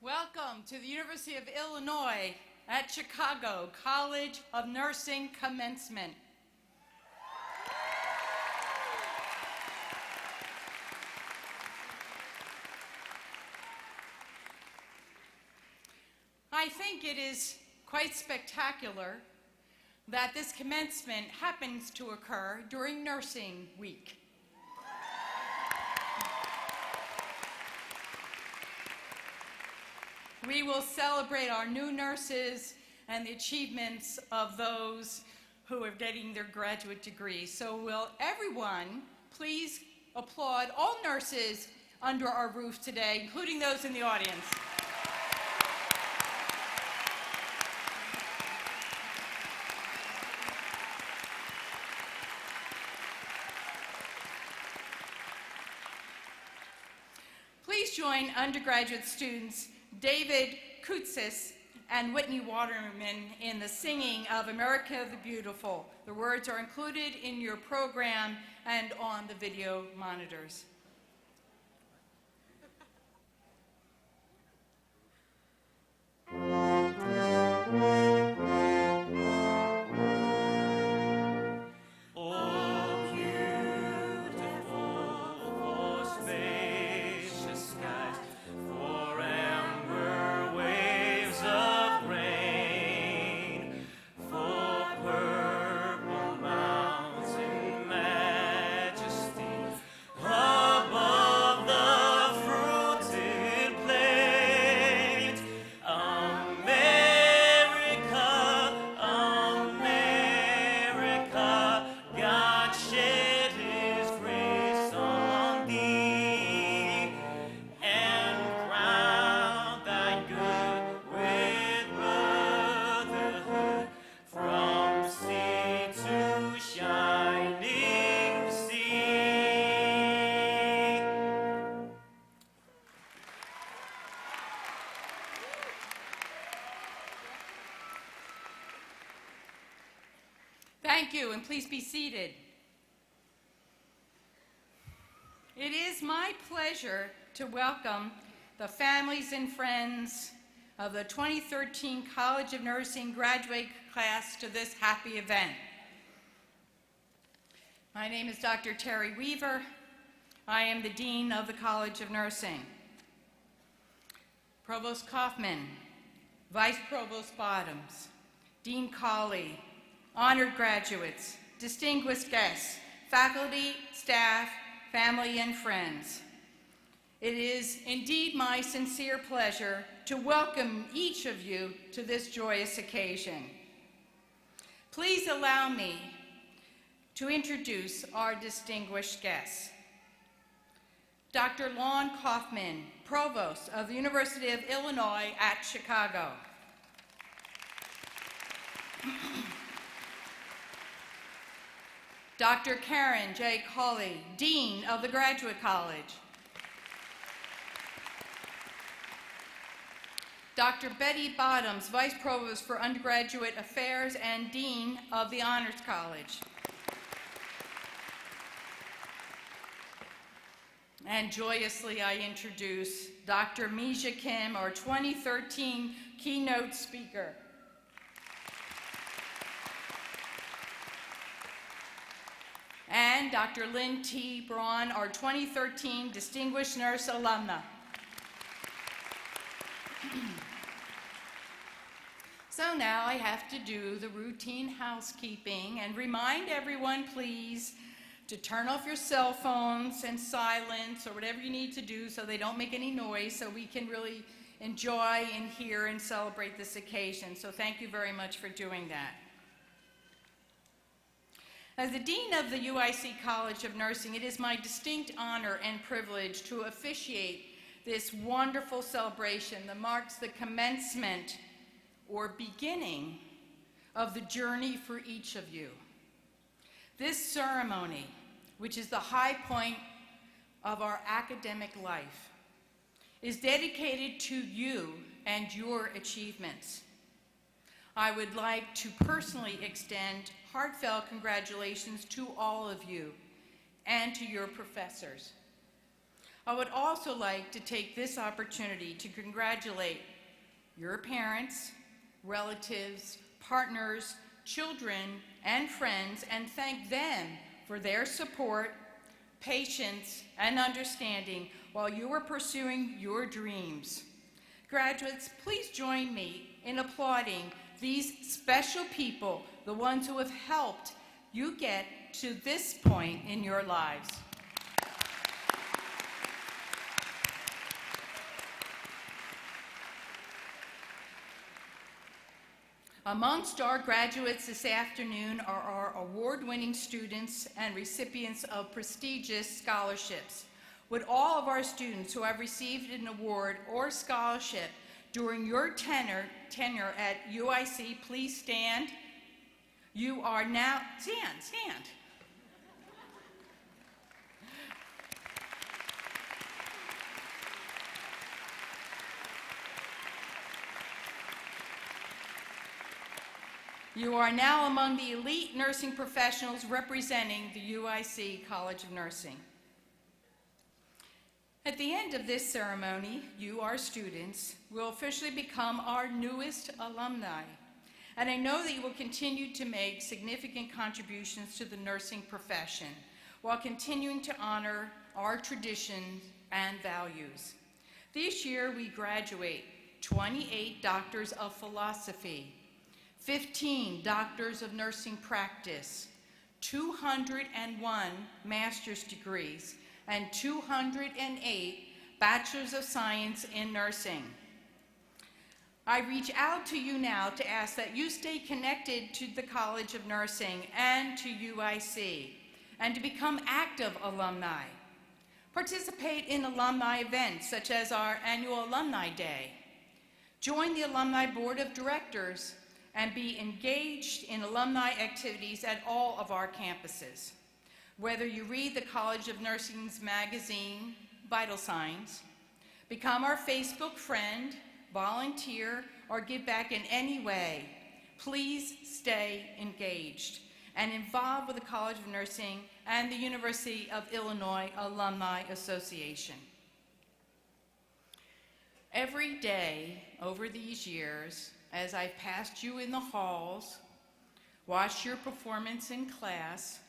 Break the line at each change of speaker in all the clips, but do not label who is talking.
Welcome to the University of Illinois at Chicago College of Nursing Commencement. I think it is quite spectacular that this commencement happens to occur during Nursing Week. We will celebrate our new nurses and the achievements of those who are getting their graduate degrees. So will everyone please applaud all nurses under our roof today, including those in the audience. please join undergraduate students David Koutsis and Whitney Waterman in the singing of America the Beautiful. The words are included in your program and on the video monitors. Thank you, and please be seated. It is my pleasure to welcome the families and friends of the 2013 College of Nursing graduate class to this happy event. My name is Dr. Terry Weaver. I am the Dean of the College of Nursing. Provost Kaufman, Vice Provost Bottoms, Dean Colley, honored graduates, distinguished guests, faculty, staff, family, and friends. It is indeed my sincere pleasure to welcome each of you to this joyous occasion. Please allow me to introduce our distinguished guests. Dr. Lon Kaufman, Provost of the University of Illinois at Chicago. Dr. Karen J. Colley, Dean of the Graduate College. Dr. Betty Bottoms, Vice Provost for Undergraduate Affairs and Dean of the Honors College. And joyously I introduce Dr. Misha Kim, our 2013 keynote speaker. And Dr. Lynn T. Braun, our 2013 Distinguished Nurse Alumna. So now I have to do the routine housekeeping and remind everyone, please, to turn off your cell phones and silence or whatever you need to do so they don't make any noise so we can really enjoy and hear and celebrate this occasion. So thank you very much for doing that. As the Dean of the UIC College of Nursing, it is my distinct honor and privilege to officiate this wonderful celebration that marks the commencement or beginning of the journey for each of you. This ceremony, which is the high point of our academic life, is dedicated to you and your achievements. I would like to personally extend heartfelt congratulations to all of you and to your professors. I would also like to take this opportunity to congratulate your parents, relatives, partners, children, and friends, and thank them for their support, patience, and understanding while you were pursuing your dreams. Graduates, please join me in applauding these special people, the ones who have helped you get to this point in your lives. Amongst our graduates this afternoon are our award-winning students and recipients of prestigious scholarships. Would all of our students who have received an award or scholarship during your tenure at UIC, please stand. You are now, stand. You are now among the elite nursing professionals representing the UIC College of Nursing. At the end of this ceremony, you, our students, will officially become our newest alumni. And I know that you will continue to make significant contributions to the nursing profession while continuing to honor our traditions and values. This year, we graduate 28 doctors of philosophy, 15 doctors of nursing practice, 201 master's degrees, and 208 bachelors of science in nursing. I reach out to you now to ask that you stay connected to the College of Nursing and to UIC, and to become active alumni. Participate in alumni events such as our annual Alumni Day. Join the Alumni Board of Directors and be engaged in alumni activities at all of our campuses. Whether you read the College of Nursing's magazine, Vital Signs, become our Facebook friend, volunteer, or give back in any way, please stay engaged and involved with the College of Nursing and the University of Illinois Alumni Association. Every day over these years, as I've passed you in the halls, watched your performance in class,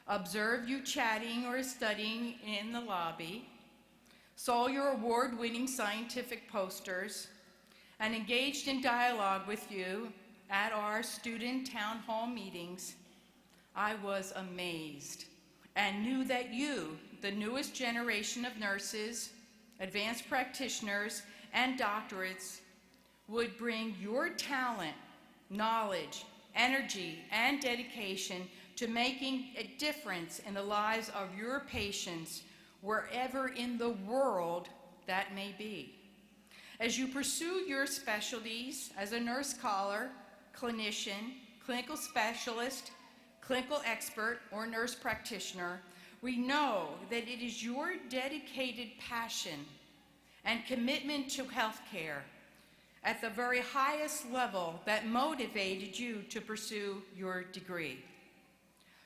observed you chatting or studying in the lobby, saw your award-winning scientific posters, and engaged in dialogue with you at our student town hall meetings, I was amazed and knew that you, the newest generation of nurses, advanced practitioners, and doctorates, would bring your talent, knowledge, energy, and dedication to making a difference in the lives of your patients wherever in the world that may be. As you pursue your specialties as a nurse scholar, clinician, clinical specialist, clinical expert, or nurse practitioner, we know that it is your dedicated passion and commitment to healthcare at the very highest level that motivated you to pursue your degree.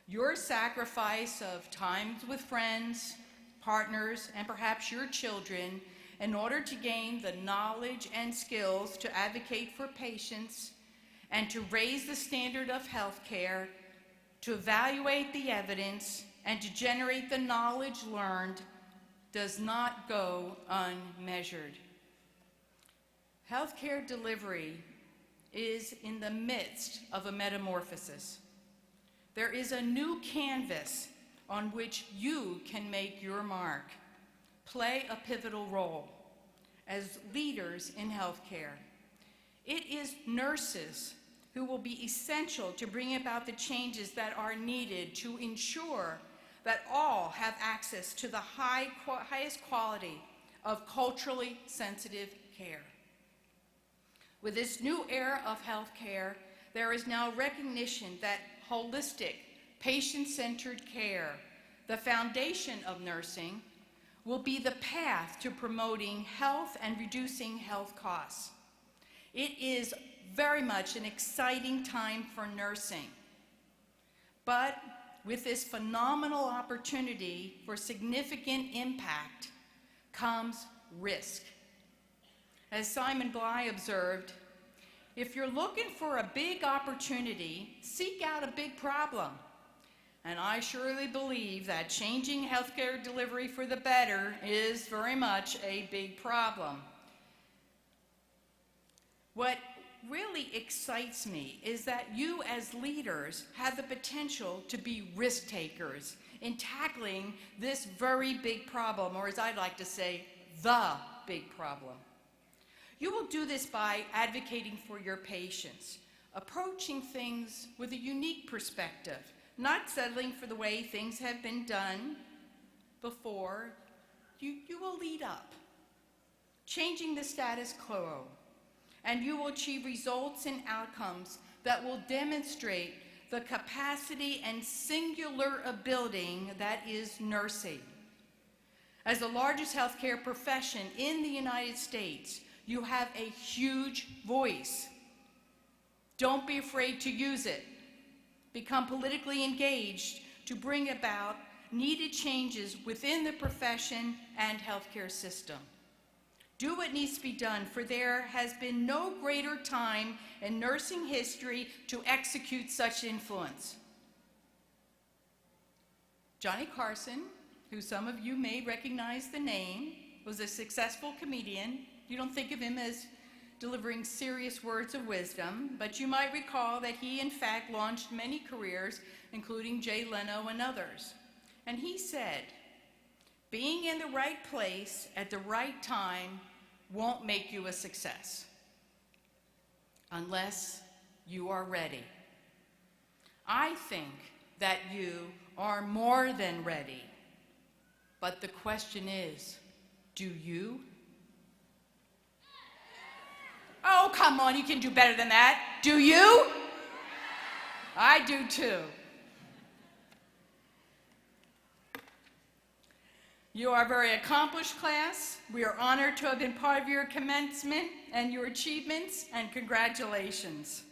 Your sacrifice of time with friends, partners, and perhaps your children in order to gain the knowledge and skills to advocate for patients and to raise the standard of healthcare, to evaluate the evidence, and to generate the knowledge learned does not go unmeasured. Healthcare delivery is in the midst of a metamorphosis. There is a new canvas on which you can make your mark, play a pivotal role as leaders in healthcare. It is nurses who will be essential to bring about the changes that are needed to ensure that all have access to the highest quality of culturally sensitive care. With this new era of healthcare, there is now recognition that holistic, patient-centered care, the foundation of nursing, will be the path to promoting health and reducing health costs. It is very much an exciting time for nursing. But with this phenomenal opportunity for significant impact comes risk. As Simon Bly observed, if you're looking for a big opportunity, seek out a big problem. And I surely believe that changing healthcare delivery for the better is very much a big problem. What really excites me is that you as leaders have the potential to be risk takers in tackling this very big problem, or as I'd like to say, the big problem. You will do this by advocating for your patients, approaching things with a unique perspective, not settling for the way things have been done before. You will lead up, changing the status quo, and you will achieve results and outcomes that will demonstrate the capacity and singular ability that is nursing. As the largest healthcare profession in the United States, you have a huge voice Don't be afraid to use it. Become politically engaged to bring about needed changes within the profession and healthcare system. Do what needs to be done, for there has been no greater time in nursing history to execute such influence. Johnny Carson, who some of you may recognize the name, was a successful comedian. You don't think of him as delivering serious words of wisdom, but you might recall that he in fact launched many careers, including Jay Leno and others. And he said, being in the right place at the right time won't make you a success unless you are ready. I think that you are more than ready, but the question is, do you? Oh, come on, you can do better than that. Do you? I do too. You are a very accomplished class. We are honored to have been part of your commencement and your achievements, and congratulations.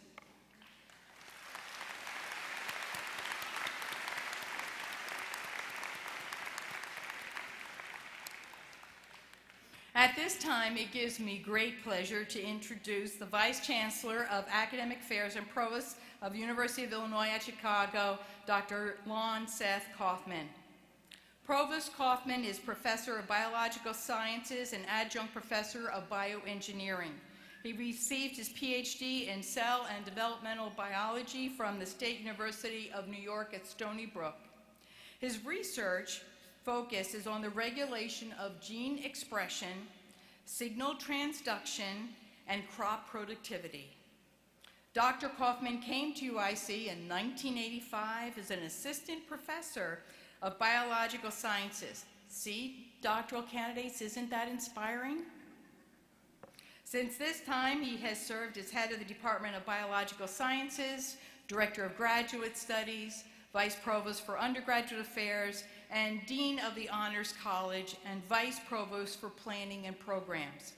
At this time, it gives me great pleasure to introduce the Vice Chancellor of Academic Affairs and Provost of the University of Illinois at Chicago, Dr. Lon Seth Kaufman. Provost Kaufman is Professor of Biological Sciences and Adjunct Professor of Bioengineering. He received his PhD in Cell and Developmental Biology from the State University of New York at Stony Brook. His research focus is on the regulation of gene expression, signal transduction, and crop productivity. Dr. Kaufman came to UIC in 1985 as an assistant professor of biological sciences. See, doctoral candidates, isn't that inspiring? Since this time, he has served as head of the Department of Biological Sciences, Director of Graduate Studies, Vice Provost for Undergraduate Affairs, and Dean of the Honors College and Vice Provost for Planning and Programs.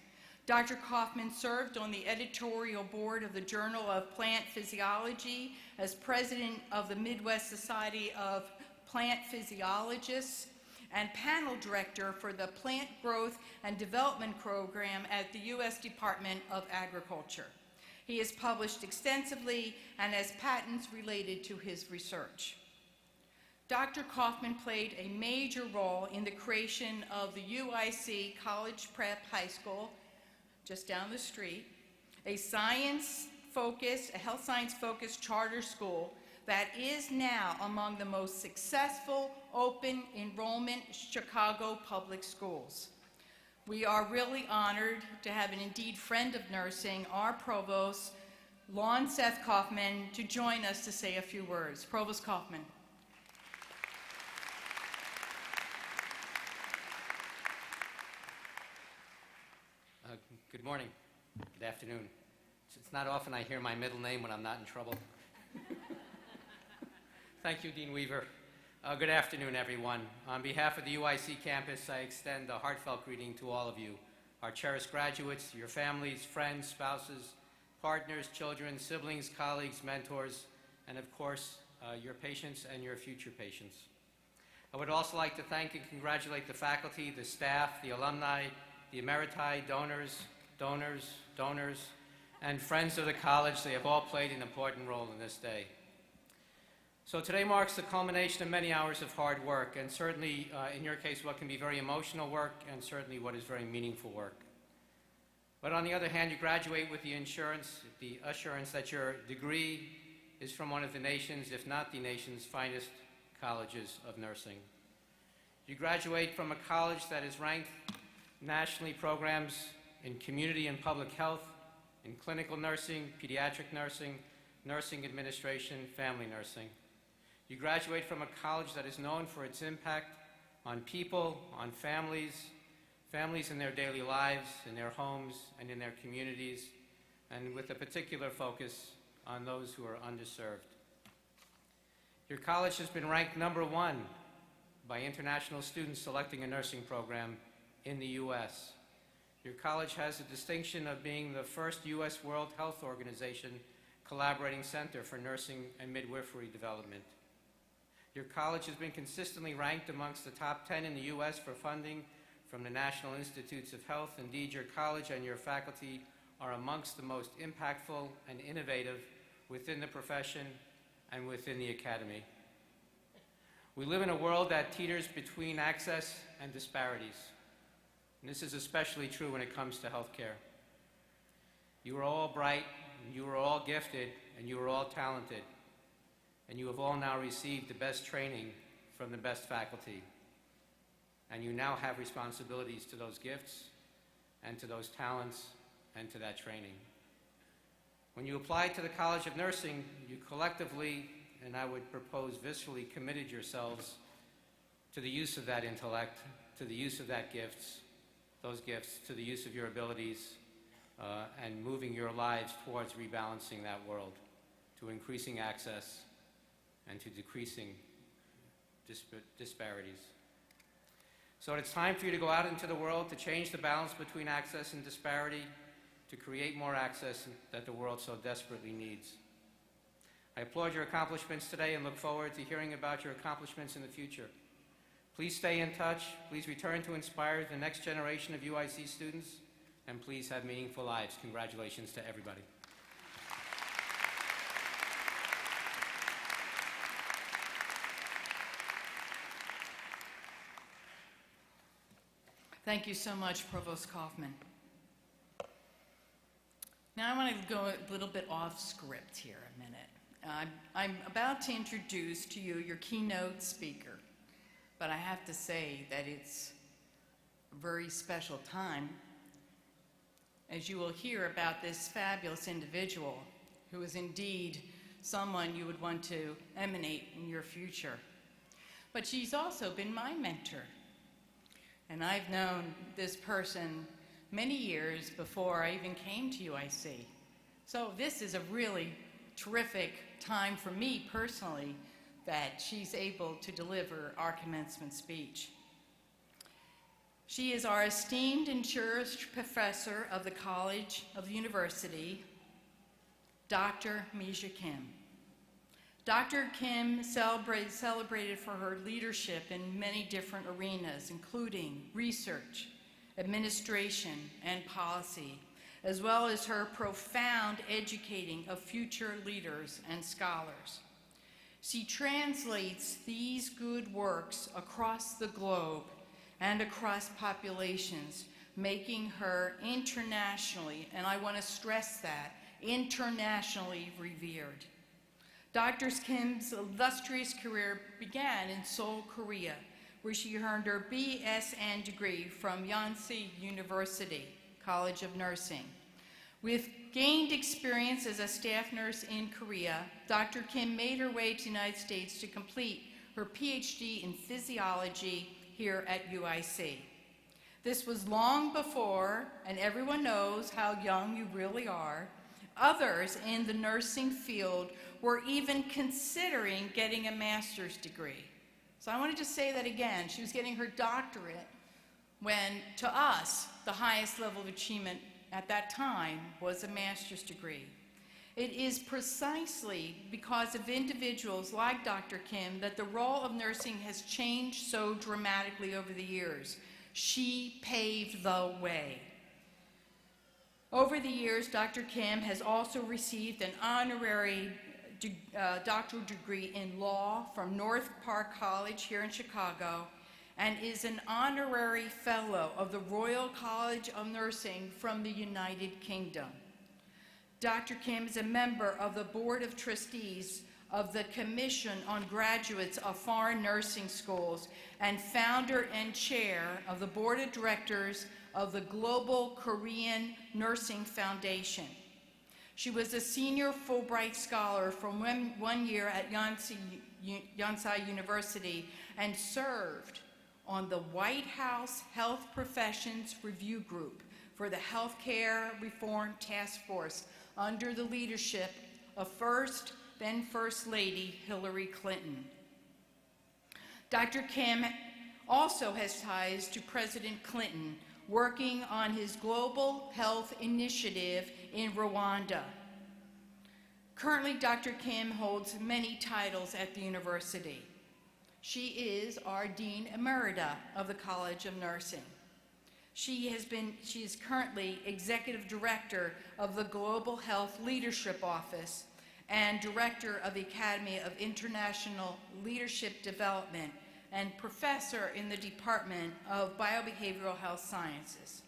Dr. Kaufman served on the editorial board of the Journal of Plant Physiology as president of the Midwest Society of Plant Physiologists and panel director for the Plant Growth and Development Program at the U.S. Department of Agriculture. He has published extensively and has patents related to his research. Dr. Kaufman played a major role in the creation of the UIC College Prep High School, just down the street, a health science-focused charter school that is now among the most successful open enrollment Chicago public schools. We are really honored to have an indeed friend of nursing, our provost, Lon Seth Kaufman, to join us to say a few words. Provost Kaufman.
Good morning. Good afternoon. It's not often I hear my middle name when I'm not in trouble. Thank you, Dean Weaver. Good afternoon, everyone. On behalf of the UIC campus, I extend a heartfelt greeting to all of you, our cherished graduates, your families, friends, spouses, partners, children, siblings, colleagues, mentors, and of course, your patients and your future patients. I would also like to thank and congratulate the faculty, the staff, the alumni, the emeriti, donors, and friends of the college. They have all played an important role in this day. So today marks the culmination of many hours of hard work, and certainly, in your case, what can be very emotional work, and certainly what is very meaningful work. But on the other hand, you graduate with the assurance that your degree is from one of the nation's, if not the nation's, finest colleges of nursing. You graduate from a college that is ranked nationally programs in community and public health, in clinical nursing, pediatric nursing, nursing administration, family nursing. You graduate from a college that is known for its impact on people, on families in their daily lives, in their homes, and in their communities, and with a particular focus on those who are underserved. Your college has been ranked #1 by international students selecting a nursing program in the U.S. Your college has the distinction of being the first U.S. World Health Organization collaborating center for nursing and midwifery development. Your college has been consistently ranked amongst the top 10 in the U.S. for funding from the National Institutes of Health. Indeed, your college and your faculty are amongst the most impactful and innovative within the profession and within the academy. We live in a world that teeters between access and disparities, and this is especially true when it comes to healthcare. You are all bright, and you are all gifted, and you are all talented, and you have all now received the best training from the best faculty, and you now have responsibilities to those gifts and to those talents and to that training. When you applied to the College of Nursing, you collectively, and I would propose viscerally, committed yourselves to the use of that intellect, to the use of those gifts, to the use of your abilities, and moving your lives towards rebalancing that world, to increasing access and to decreasing disparities. So it's time for you to go out into the world to change the balance between access and disparity, to create more access that the world so desperately needs. I applaud your accomplishments today and look forward to hearing about your accomplishments in the future. Please stay in touch, please return to inspire the next generation of UIC students, and please have meaningful lives. Congratulations to everybody.
Thank you so much, Provost Kaufman. Now I want to go a little bit off script here a minute. I'm about to introduce to you your keynote speaker, but I have to say that it's a very special time, as you will hear about this fabulous individual who is indeed someone you would want to emanate in your future. But she's also been my mentor, and I've known this person many years before I even came to UIC. So this is a really terrific time for me personally that she's able to deliver our commencement speech. She is our esteemed and cherished professor of the College of the University, Dr. Misha Kim. Dr. Kim celebrated for her leadership in many different arenas, including research, administration, and policy, as well as her profound educating of future leaders and scholars. She translates these good works across the globe and across populations, making her internationally, and I want to stress that, internationally revered. Dr. Kim's illustrious career began in Seoul, Korea, where she earned her BSN degree from Yonsei University College of Nursing. With gained experience as a staff nurse in Korea, Dr. Kim made her way to the United States to complete her PhD in physiology here at UIC. This was long before, and everyone knows how young you really are, others in the nursing field were even considering getting a master's degree. So I wanted to say that again. She was getting her doctorate when, to us, the highest level of achievement at that time was a master's degree. It is precisely because of individuals like Dr. Kim that the role of nursing has changed so dramatically over the years. She paved the way. Over the years, Dr. Kim has also received an honorary doctoral degree in law from North Park College here in Chicago, and is an honorary fellow of the Royal College of Nursing from the United Kingdom. Dr. Kim is a member of the Board of Trustees of the Commission on Graduates of Foreign Nursing Schools and founder and chair of the Board of Directors of the Global Korean Nursing Foundation. She was a senior Fulbright scholar for 1 year at Yonsei University and served on the White House Health Professions Review Group for the Healthcare Reform Task Force under the leadership of then First Lady Hillary Clinton. Dr. Kim also has ties to President Clinton, working on his global health initiative in Rwanda. Currently, Dr. Kim holds many titles at the university. She is our Dean Emerita of the College of Nursing. She is currently Executive Director of the Global Health Leadership Office and Director of the Academy of International Leadership Development and Professor in the Department of Biobehavioral Health Sciences.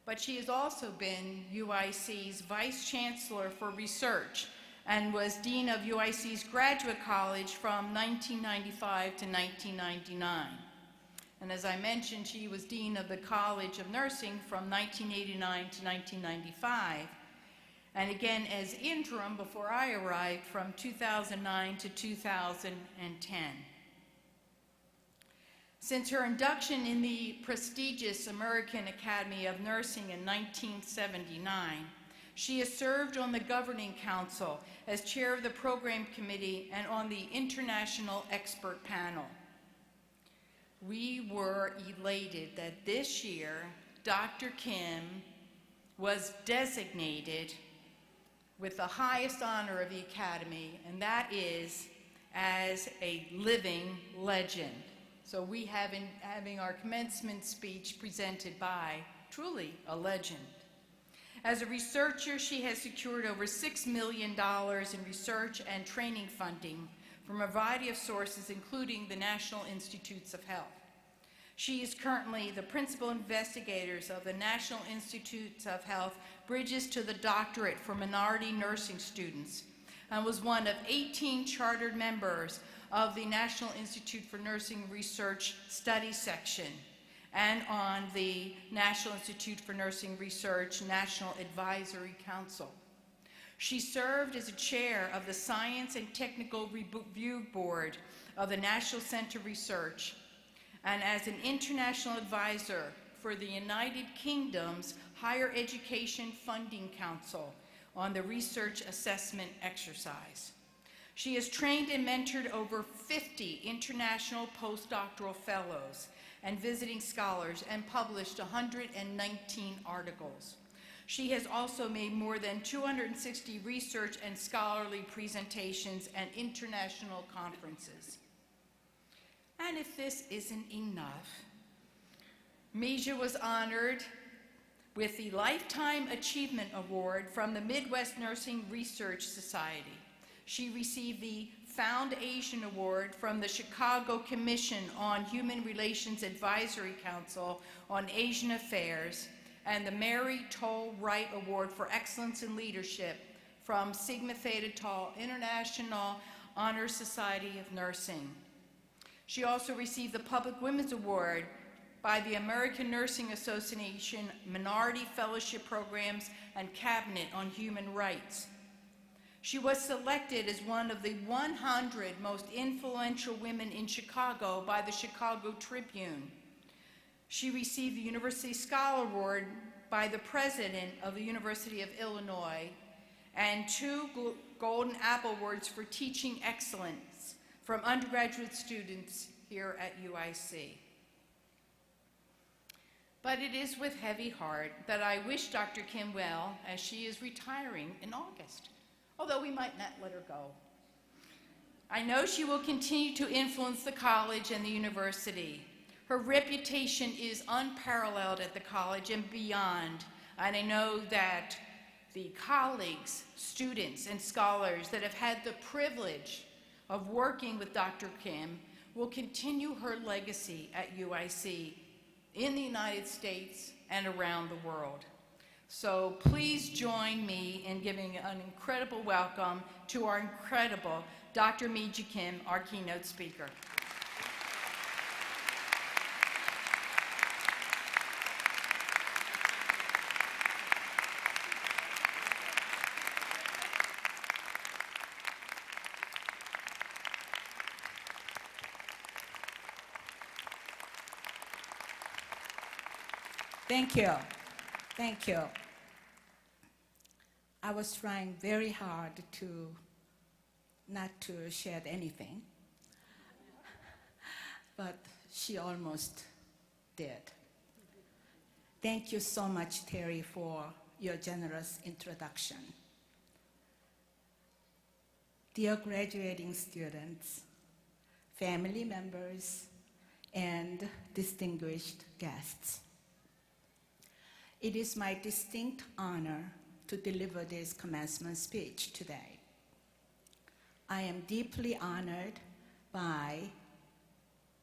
But she has also been UIC's Vice Chancellor for Research and was Dean of UIC's Graduate College from 1995 to 1999. And as I mentioned, she was Dean of the College of Nursing from 1989 to 1995, and again as interim before I arrived from 2009 to 2010. Since her induction in the prestigious American Academy of Nursing in 1979, she has served on the Governing Council as chair of the Program Committee and on the International Expert Panel. We were elated that this year, Dr. Kim was designated with the highest honor of the Academy, and that is as a living legend. So we have having our commencement speech presented by truly a legend. As a researcher, she has secured over $6 million in research and training funding from a variety of sources, including the National Institutes of Health. She is currently the principal investigator of the National Institutes of Health Bridges to the Doctorate for Minority Nursing Students, and was one of 18 chartered members of the National Institute for Nursing Research Study Section, and on the National Institute for Nursing Research National Advisory Council. She served as a chair of the Science and Technical Review Board of the National Center Research, and as an international advisor for the United Kingdom's Higher Education Funding Council on the research assessment exercise. She has trained and mentored over 50 international postdoctoral fellows and visiting scholars and published 119 articles. She has also made more than 260 research and scholarly presentations at international conferences. And if this isn't enough, Mija was honored with the Lifetime Achievement Award from the Midwest Nursing Research Society. She received the Found Asian Award from the Chicago Commission on Human Relations Advisory Council on Asian Affairs and the Mary Toll Wright Award for Excellence in Leadership from Sigma Theta Tau International Honor Society of Nursing. She also received the Public Women's Award by the American Nursing Association Minority Fellowship Programs and Cabinet on Human Rights. She was selected as one of the 100 most influential women in Chicago by the Chicago Tribune. She received the University Scholar Award by the President of the University of Illinois and 2 Golden Apple Awards for teaching excellence from undergraduate students here at UIC. But it is with heavy heart that I wish Dr. Kim well as she is retiring in August, although we might not let her go. I know she will continue to influence the college and the university. Her reputation is unparalleled at the college and beyond, and I know that the colleagues, students, and scholars that have had the privilege of working with Dr. Kim will continue her legacy at UIC in the United States and around the world. So please join me in giving an incredible welcome to our incredible Dr. Mija Kim, our keynote speaker.
Thank you. Thank you. I was trying very hard not to share anything, but she almost did. Thank you so much, Terry, for your generous introduction. dear graduating students, family members, and distinguished guests. It is my distinct honor to deliver this commencement speech today. I am deeply honored by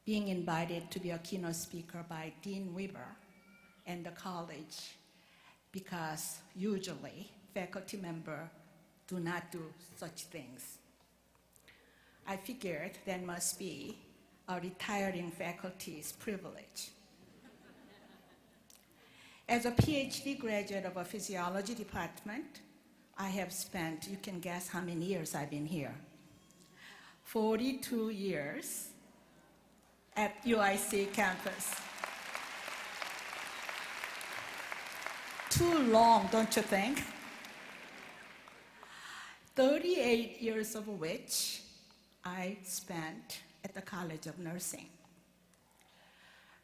being invited to be a keynote speaker by Dean Weber and the college, because usually faculty members do not do such things. I figured that must be a retiring faculty's privilege. As a PhD graduate of a physiology department, I have spent, you can guess how many years I've been here, 42 years at UIC campus. Too long, don't you think? 38 years of which I spent at the College of Nursing.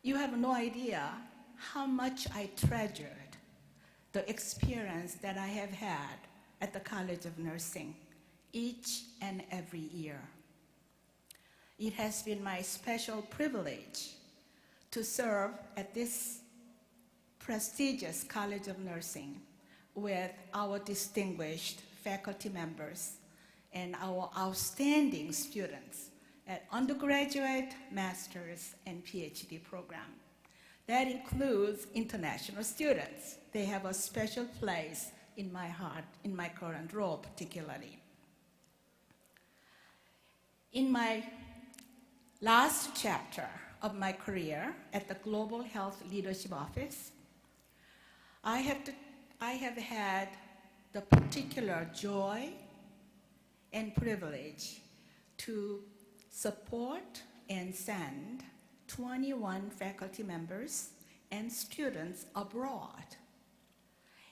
You have no idea how much I treasured the experience that I have had at the College of Nursing each and every year. It has been my special privilege to serve at this prestigious College of Nursing with our distinguished faculty members and our outstanding students at undergraduate, master's, and PhD program. That includes international students. They have a special place in my heart, in my current role particularly. In my last chapter of my career at the Global Health Leadership Office, I have had the particular joy and privilege to support and send 21 faculty members and students abroad.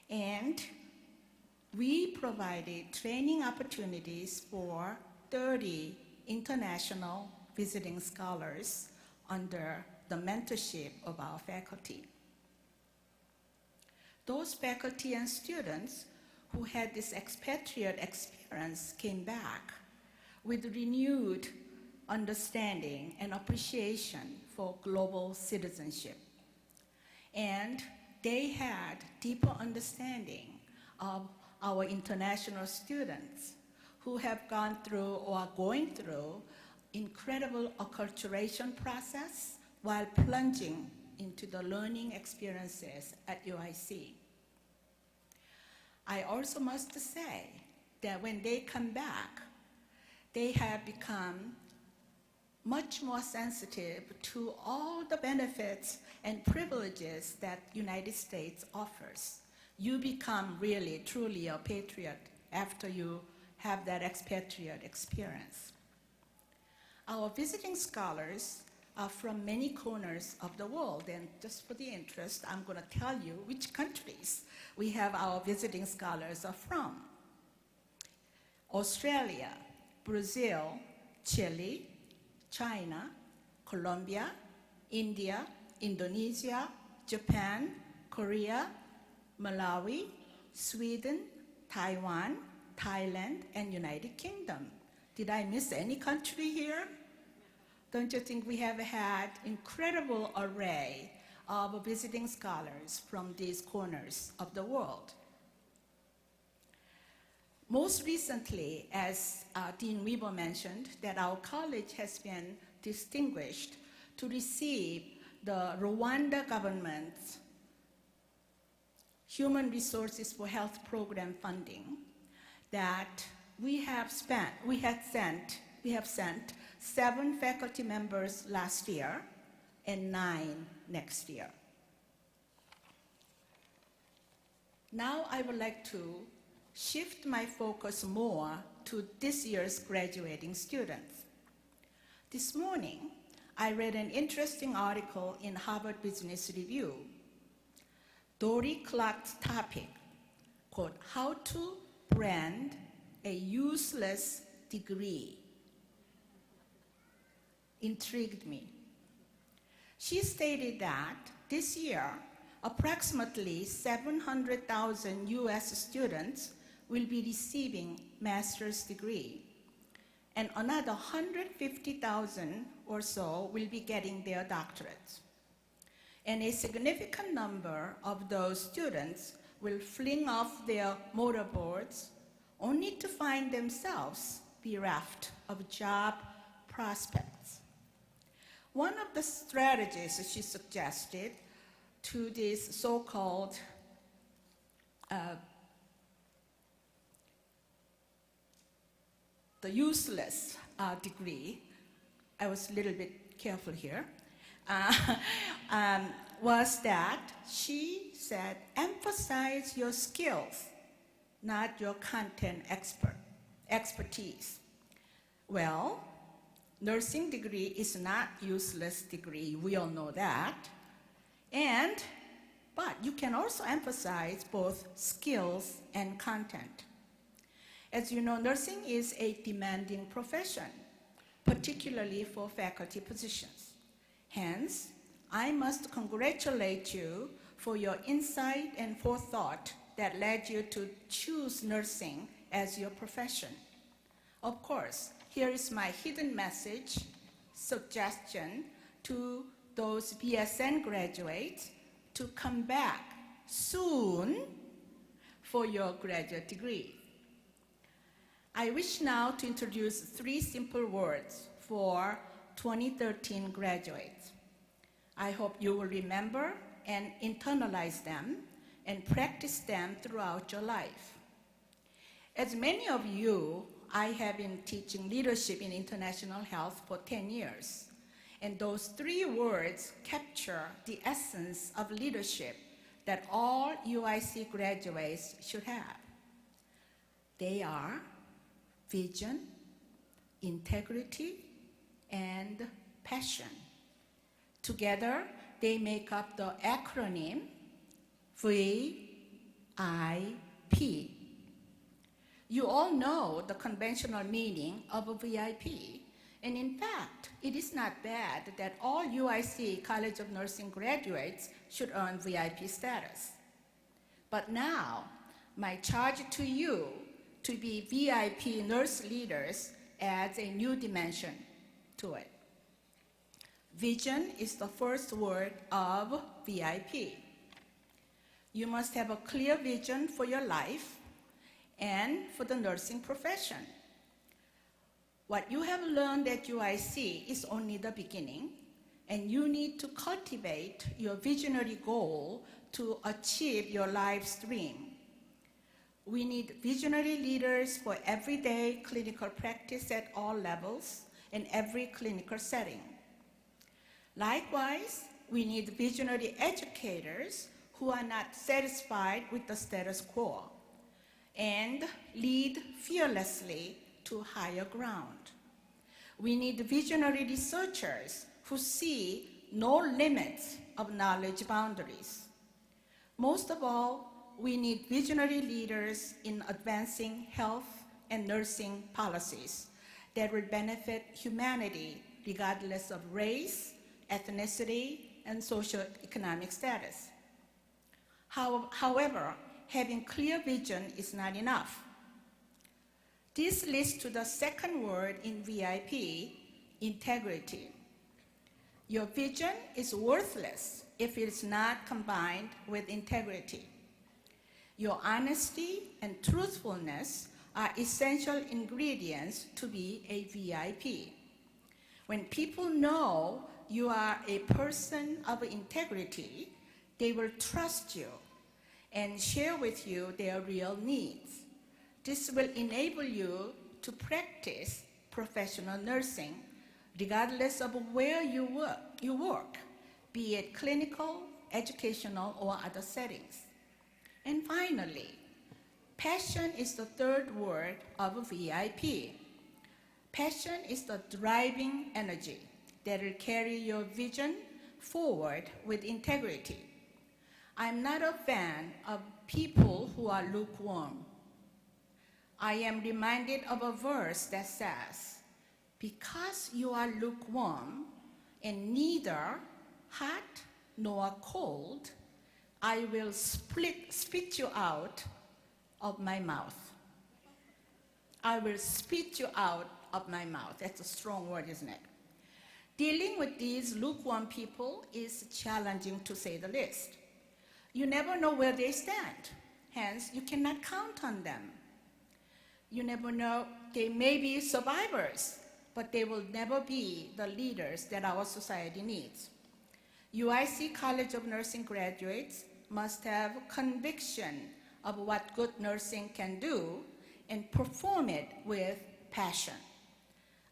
And we provided training opportunities for 30 international visiting scholars under the mentorship of our faculty. Those faculty and students who had this expatriate experience came back with renewed understanding and appreciation for global citizenship. And they had deeper understanding of our international students who have gone through or are going through incredible acculturation process while plunging into the learning experiences at UIC. I also must say that when they come back, they have become much more sensitive to all the benefits and privileges that United States offers. You become really, truly a patriot after you have that expatriate experience. Our visiting scholars are from many corners of the world, and just for the interest, I'm going to tell you which countries we have our visiting scholars are from. Australia, Brazil, Chile, China, Colombia, India, Indonesia, Japan, Korea, Malawi, Sweden, Taiwan, Thailand, and United Kingdom. Did I miss any country here? Don't you think we have had incredible array of visiting scholars from these corners of the world? Most recently, as Dean Weber mentioned, that our college has been distinguished to receive the Rwanda government's Human Resources for Health Program funding that we have sent 7 faculty members last year and 9 next year. Now I would like to shift my focus more to this year's graduating students. This morning, I read an interesting article in Harvard Business Review. Dory Clark's topic, called How to Brand a Useless Degree, intrigued me. She stated that this year, approximately 700,000 US students will be receiving master's degree and another 150,000 or so will be getting their doctorates. And a significant number of those students will fling off their motorboards only to find themselves bereft of job prospects. One of the strategies she suggested to this so-called the useless degree, I was a little bit careful here, was that she said, emphasize your skills, not your content expertise. Well, nursing degree is not useless degree, we all know that. But you can also emphasize both skills and content. As you know, nursing is a demanding profession, particularly for faculty positions. Hence, I must congratulate you for your insight and forethought that led you to choose nursing as your profession. Of course, here is my hidden message, suggestion to those BSN graduates to come back soon for your graduate degree. I wish now to introduce 3 simple words for 2013 graduates. I hope you will remember and internalize them and practice them throughout your life. As many of you, I have been teaching leadership in international health for 10 years. And those 3 words capture the essence of leadership that all UIC graduates should have. They are vision, integrity, and passion. Together, they make up the acronym VIP. You all know the conventional meaning of a VIP. And in fact, it is not bad that all UIC College of Nursing graduates should earn VIP status. But now, my charge to you to be VIP nurse leaders adds a new dimension to it. Vision is the first word of VIP. You must have a clear vision for your life and for the nursing profession. What you have learned at UIC is only the beginning, and you need to cultivate your visionary goal to achieve your life's dream. We need visionary leaders for everyday clinical practice at all levels in every clinical setting. Likewise, we need visionary educators who are not satisfied with the status quo and lead fearlessly to higher ground. We need visionary researchers who see no limits of knowledge boundaries. Most of all, we need visionary leaders in advancing health and nursing policies that will benefit humanity regardless of race, ethnicity, and socioeconomic status. However, having clear vision is not enough. This leads to the second word in VIP, integrity. Your vision is worthless if it is not combined with integrity. Your honesty and truthfulness are essential ingredients to be a VIP. When people know you are a person of integrity, they will trust you and share with you their real needs. This will enable you to practice professional nursing regardless of where you work, be it clinical, educational, or other settings. And finally, passion is the third word of VIP. Passion is the driving energy that will carry your vision forward with integrity. I'm not a fan of people who are lukewarm. I am reminded of a verse that says, because you are lukewarm and neither hot nor cold, I will spit you out of my mouth. I will spit you out of my mouth. That's a strong word, isn't it? Dealing with these lukewarm people is challenging, to say the least. You never know where they stand. Hence, you cannot count on them. You never know, they may be survivors, but they will never be the leaders that our society needs. UIC College of Nursing graduates must have conviction of what good nursing can do and perform it with passion.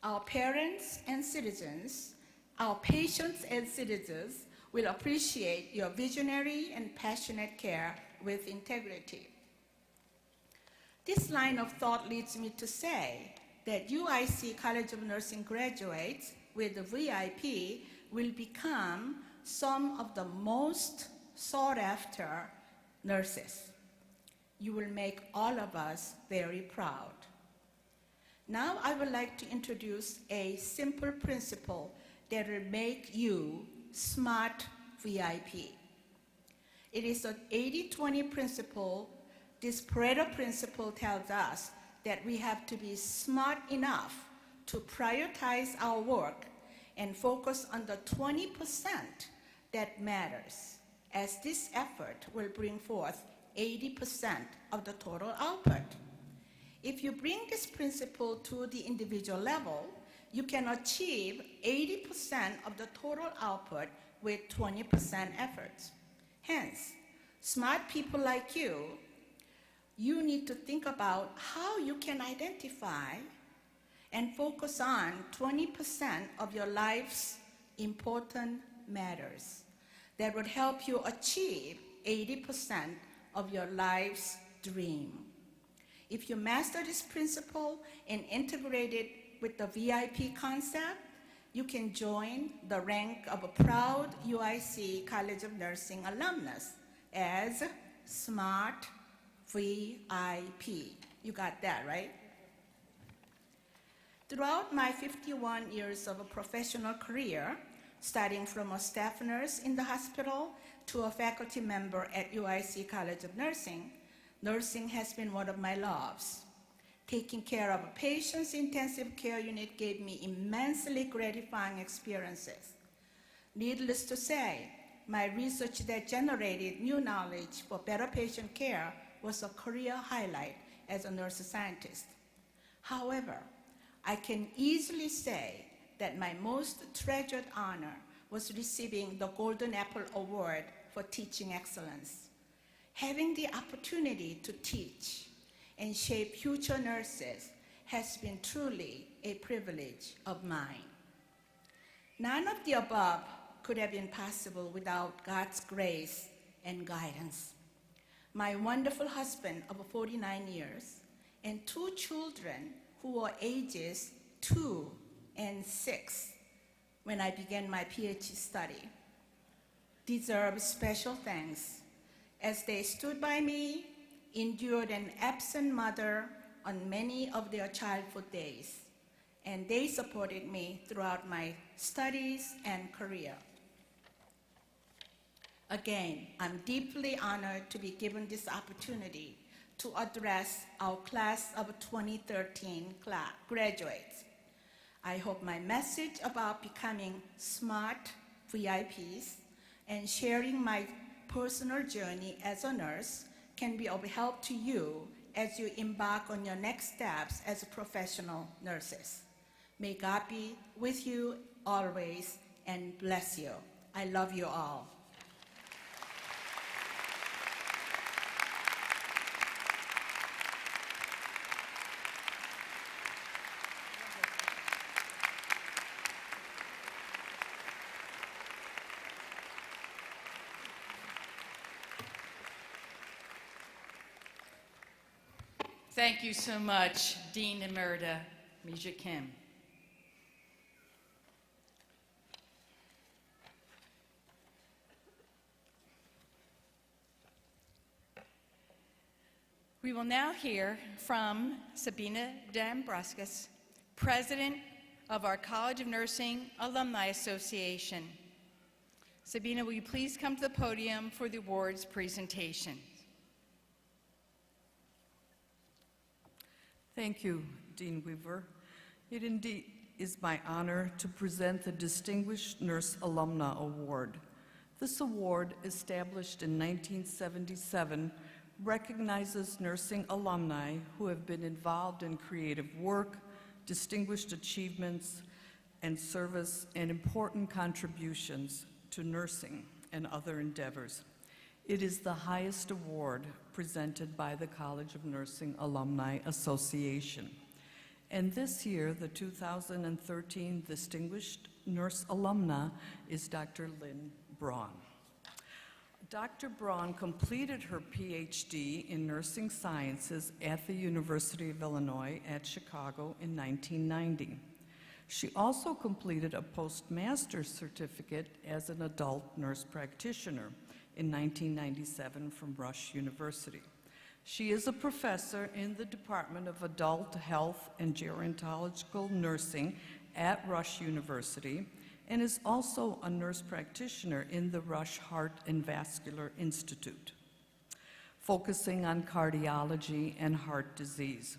Our parents and citizens, our patients and citizens will appreciate your visionary and passionate care with integrity. This line of thought leads me to say that UIC College of Nursing graduates with the VIP will become some of the most sought after nurses. You will make all of us very proud. Now I would like to introduce a simple principle that will make you smart VIP. It is an 80-20 principle. This Pareto principle tells us that we have to be smart enough to prioritize our work and focus on the 20% that matters, as this effort will bring forth 80% of the total output. If you bring this principle to the individual level, you can achieve 80% of the total output with 20% efforts. Hence, smart people like you need to think about how you can identify and focus on 20% of your life's important matters that would help you achieve 80% of your life's dream. If you master this principle and integrate it with the VIP concept, you can join the rank of a proud UIC College of Nursing alumnus as Smart VIP. You got that, right? Throughout my 51 years of a professional career, starting from a staff nurse in the hospital to a faculty member at UIC College of Nursing, nursing has been one of my loves. Taking care of a patient's intensive care unit gave me immensely gratifying experiences. Needless to say, my research that generated new knowledge for better patient care was a career highlight as a nurse scientist. However, I can easily say that my most treasured honor was receiving the Golden Apple Award for teaching excellence. Having the opportunity to teach and shape future nurses has been truly a privilege of mine. None of the above could have been possible without God's grace and guidance. My wonderful husband of 49 years and 2 children who were ages 2 and 6 when I began my PhD study deserve special thanks as they stood by me, endured an absent mother on many of their childhood days, and they supported me throughout my studies and career. Again, I'm deeply honored to be given this opportunity to address our class of 2013 graduates. I hope my message about becoming smart VIPs and sharing my personal journey as a nurse can be of help to you as you embark on your next steps as professional nurses. May God be with you always and bless you. I love you all.
Thank you so much, Dean Emerita Mija Kim. We will now hear from Sabina Dambruskas, President of our College of Nursing Alumni Association. Sabina, will you please come to the podium for the awards presentation?
Thank you, Dean Weaver. It indeed is my honor to present the Distinguished Nurse Alumna Award. This award, established in 1977, recognizes nursing alumni who have been involved in creative work, distinguished achievements, and service and important contributions to nursing and other endeavors. It is the highest award presented by the College of Nursing Alumni Association. And this year, the 2013 Distinguished Nurse Alumna is Dr. Lynn Braun. Dr. Braun completed her PhD in nursing sciences at the University of Illinois at Chicago in 1990. She also completed a postmaster's certificate as an adult nurse practitioner in 1997 from Rush University. She is a professor in the Department of Adult Health and Gerontological Nursing at Rush University and is also a nurse practitioner in the Rush Heart and Vascular Institute, focusing on cardiology and heart disease.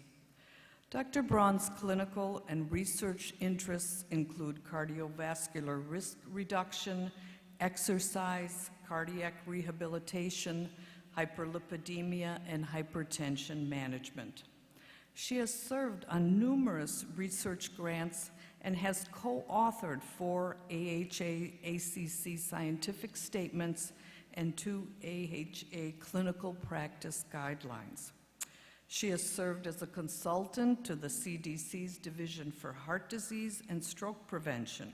Dr. Braun's clinical and research interests include cardiovascular risk reduction, exercise, cardiac rehabilitation, hyperlipidemia, and hypertension management. She has served on numerous research grants and has co-authored 4 AHA-ACC scientific statements and 2 AHA clinical practice guidelines. She has served as a consultant to the CDC's Division for Heart Disease and Stroke Prevention.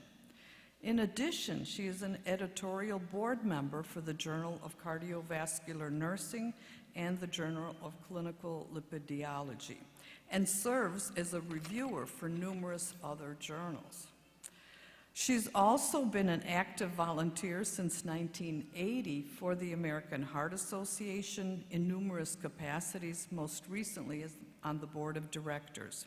In addition, she is an editorial board member for the Journal of Cardiovascular Nursing and the Journal of Clinical Lipidology, and serves as a reviewer for numerous other journals. She's also been an active volunteer since 1980 for the American Heart Association in numerous capacities, most recently as on the board of directors.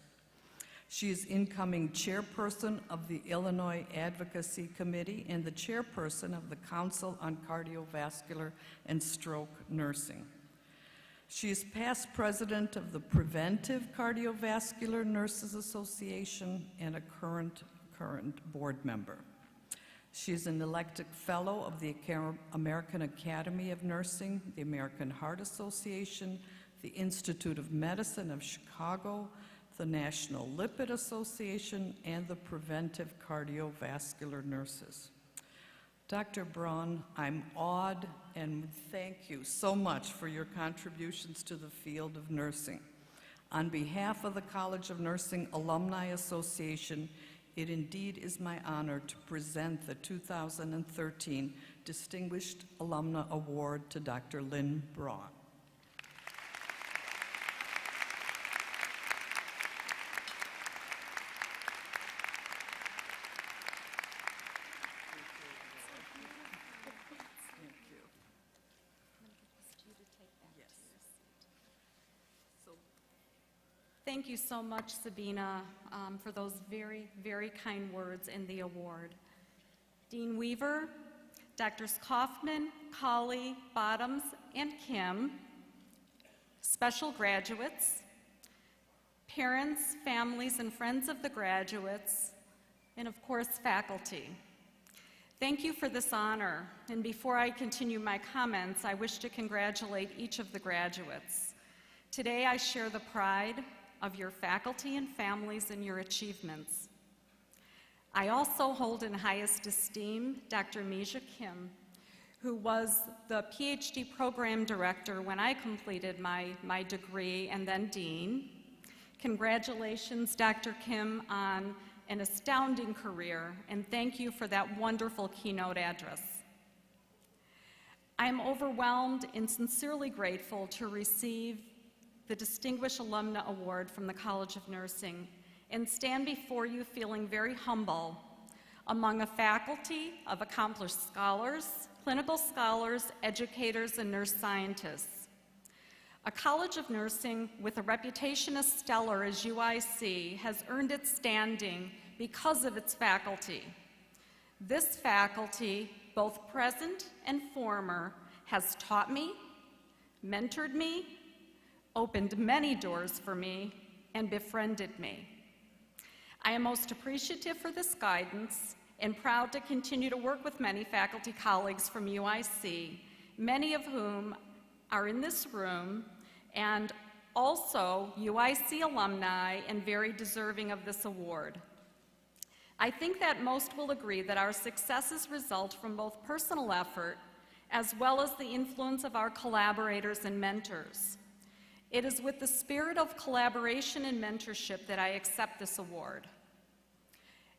She is incoming chairperson of the Illinois Advocacy Committee and the chairperson of the Council on Cardiovascular and Stroke Nursing. She is past president of the Preventive Cardiovascular Nurses Association and a current board member. She is an elected fellow of the American Academy of Nursing, the American Heart Association, the Institute of Medicine of Chicago, the National Lipid Association, and the Preventive Cardiovascular Nurses. Dr. Braun, I'm awed and thank you so much for your contributions to the field of nursing. On behalf of the College of Nursing Alumni Association, it indeed is my honor to present the 2013 Distinguished Alumna Award to Dr. Lynn Braun.
Thank you so much, Sabina, for those very, very kind words in the award. Dean Weaver, Drs. Kaufman, Colley, Bottoms, and Kim, special graduates, parents, families, and friends of the graduates, and of course, faculty. Thank you for this honor, and before I continue my comments, I wish to congratulate each of the graduates. Today, I share the pride of your faculty and families and your achievements. I also hold in highest esteem Dr. Meja Kim, who was the PhD program director when I completed my degree and then dean. Congratulations, Dr. Kim, on an astounding career, and thank you for that wonderful keynote address. I am overwhelmed and sincerely grateful to receive the Distinguished Alumna Award from the College of Nursing and stand before you feeling very humble among a faculty of accomplished scholars, clinical scholars, educators, and nurse scientists. A College of Nursing with a reputation as stellar as UIC has earned its standing because of its faculty. This faculty, both present and former, has taught me, mentored me, opened many doors for me, and befriended me. I am most appreciative for this guidance and proud to continue to work with many faculty colleagues from UIC, many of whom are in this room, and also UIC alumni and very deserving of this award. I think that most will agree that our successes result from both personal effort as well as the influence of our collaborators and mentors. It is with the spirit of collaboration and mentorship that I accept this award.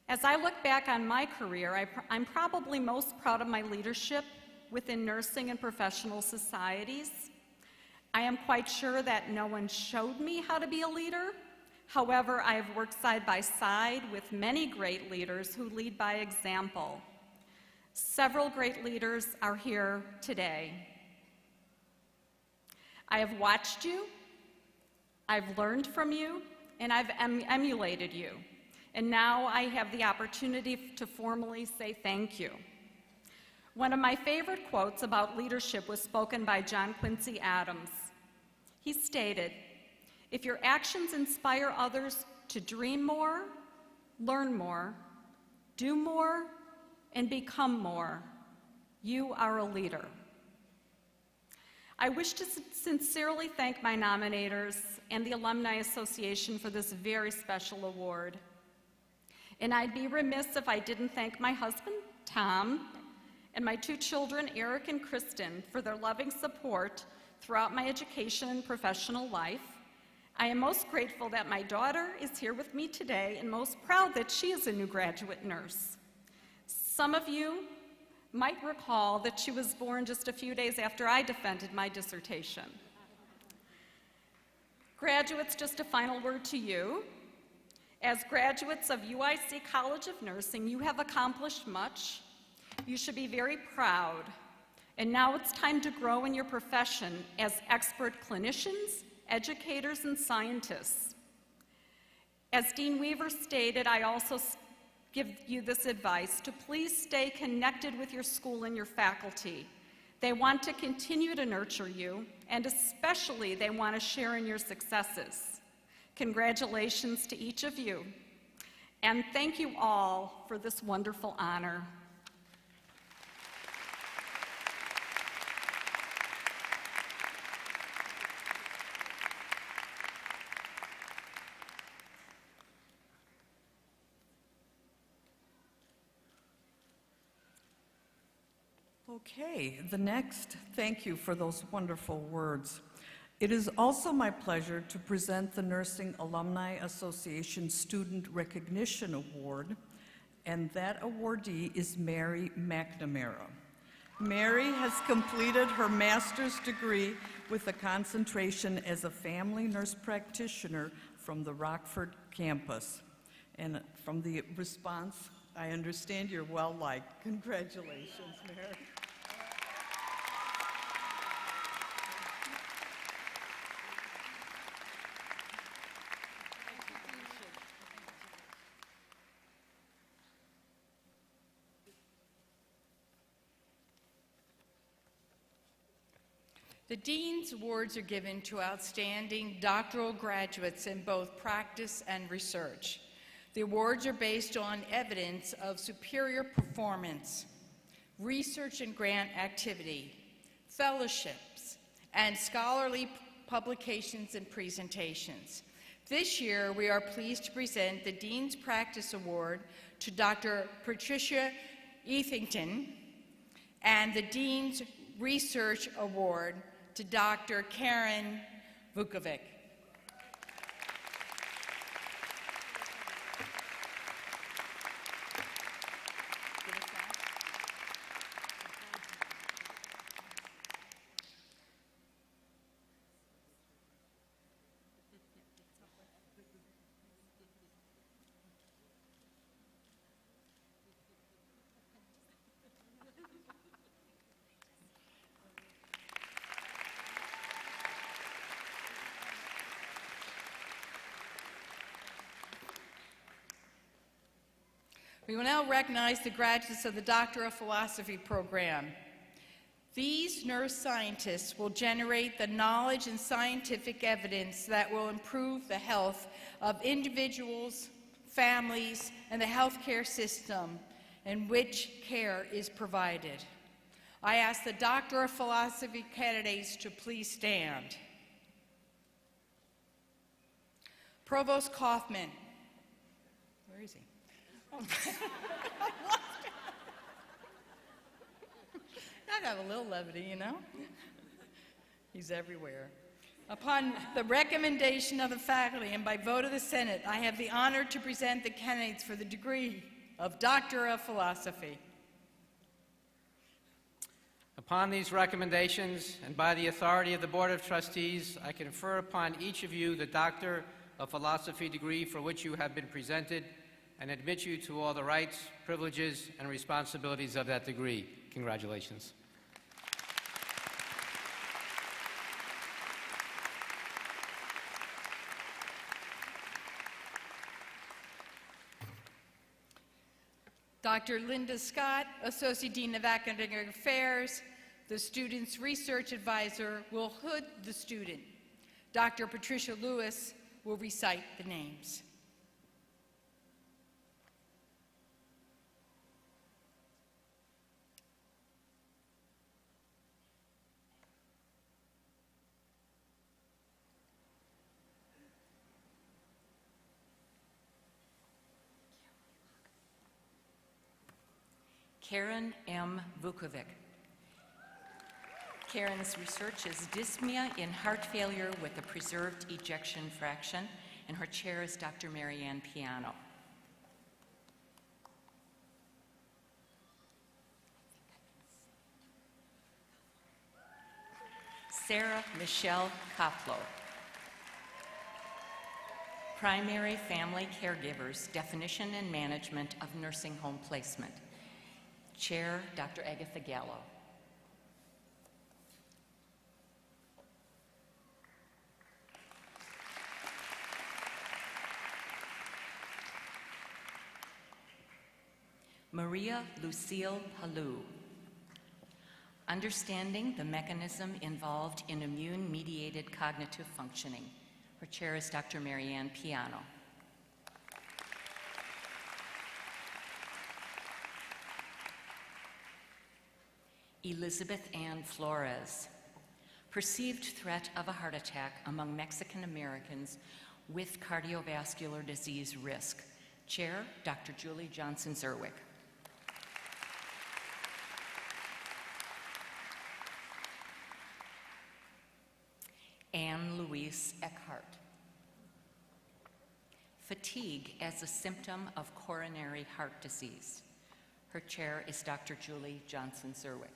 As I look back on my career, I'm probably most proud of my leadership within nursing and professional societies. I am quite sure that no one showed me how to be a leader. However, I have worked side by side with many great leaders who lead by example. Several great leaders are here today. I have watched you, I've learned from you, and I've emulated you. And now I have the opportunity to formally say thank you. One of my favorite quotes about leadership was spoken by John Quincy Adams. He stated, "If your actions inspire others to dream more, learn more, do more, and become more, you are a leader." I wish to sincerely thank my nominators and the Alumni Association for this very special award. And I'd be remiss if I didn't thank my husband, Tom, and my two children, Eric and Kristen, for their loving support throughout my education and professional life. I am most grateful that my daughter is here with me today and most proud that she is a new graduate nurse. Some of you might recall that she was born just a few days after I defended my dissertation. Graduates, just a final word to you. As graduates of UIC College of Nursing, you have accomplished much. You should be very proud. And now it's time to grow in your profession as expert clinicians, educators, and scientists. As Dean Weaver stated, I also give you this advice to please stay connected with your school and your faculty. They want to continue to nurture you, and especially they want to share in your successes. Congratulations to each of you, and thank you all for this wonderful honor.
Okay, the next, thank you for those wonderful words. It is also my pleasure to present the Nursing Alumni Association Student Recognition Award, and that awardee is Mary McNamara. Mary has completed her master's degree with a concentration as a family nurse practitioner from the Rockford campus. And from the response, I understand you're well-liked. Congratulations, Mary.
The Dean's Awards are given to outstanding doctoral graduates in both practice and research. The awards are based on evidence of superior performance, research and grant activity, fellowships, and scholarly publications and presentations. This year, we are pleased to present the Dean's Practice Award to Dr. Patricia Etherington and the Dean's Research Award to Dr. Karen Vukovic. We will now recognize the graduates of the Doctor of Philosophy program. These nurse scientists will generate the knowledge and scientific evidence that will improve the health of individuals, families, and the healthcare system in which care is provided. I ask the Doctor of Philosophy candidates to please stand. Provost Kaufman. Where is he? I have a little levity, you know? He's everywhere. Upon the recommendation of the faculty and by vote of the Senate, I have the honor to present the candidates for the degree of Doctor of Philosophy.
Upon these recommendations and by the authority of the Board of Trustees, I confer upon each of you the Doctor of Philosophy degree for which you have been presented and admit you to all the rights, privileges, and responsibilities of that degree. Congratulations.
Dr. Linda Scott, Associate Dean of Academic Affairs, the Student's Research Advisor, will hood the student. Dr. Patricia Lewis will recite the names.
Karen M. Vukovic. Karen's research is dyspnea in heart failure with a preserved ejection fraction, and her chair is Dr. Marianne Piano. Sarah Michelle Koplow. Primary family caregivers, definition and management of nursing home placement. Chair, Dr. Agatha Gallo. Maria Lucille Palou. Understanding the mechanism involved in immune-mediated cognitive functioning. Her chair is Dr. Marianne Piano. Elizabeth Ann Flores. Perceived threat of a heart attack among Mexican Americans with cardiovascular disease risk. Chair, Dr. Julie Johnson-Zerwick. Anne Louise Eckhart. Fatigue as a symptom of coronary heart disease. Her chair is Dr. Julie Johnson-Zerwick.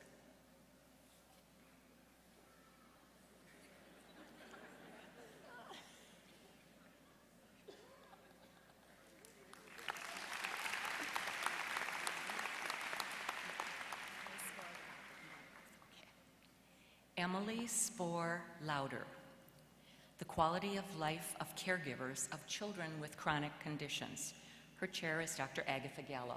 Emily Spohr Lauder. The quality of life of caregivers of children with chronic conditions. Her chair is Dr. Agatha Gallo.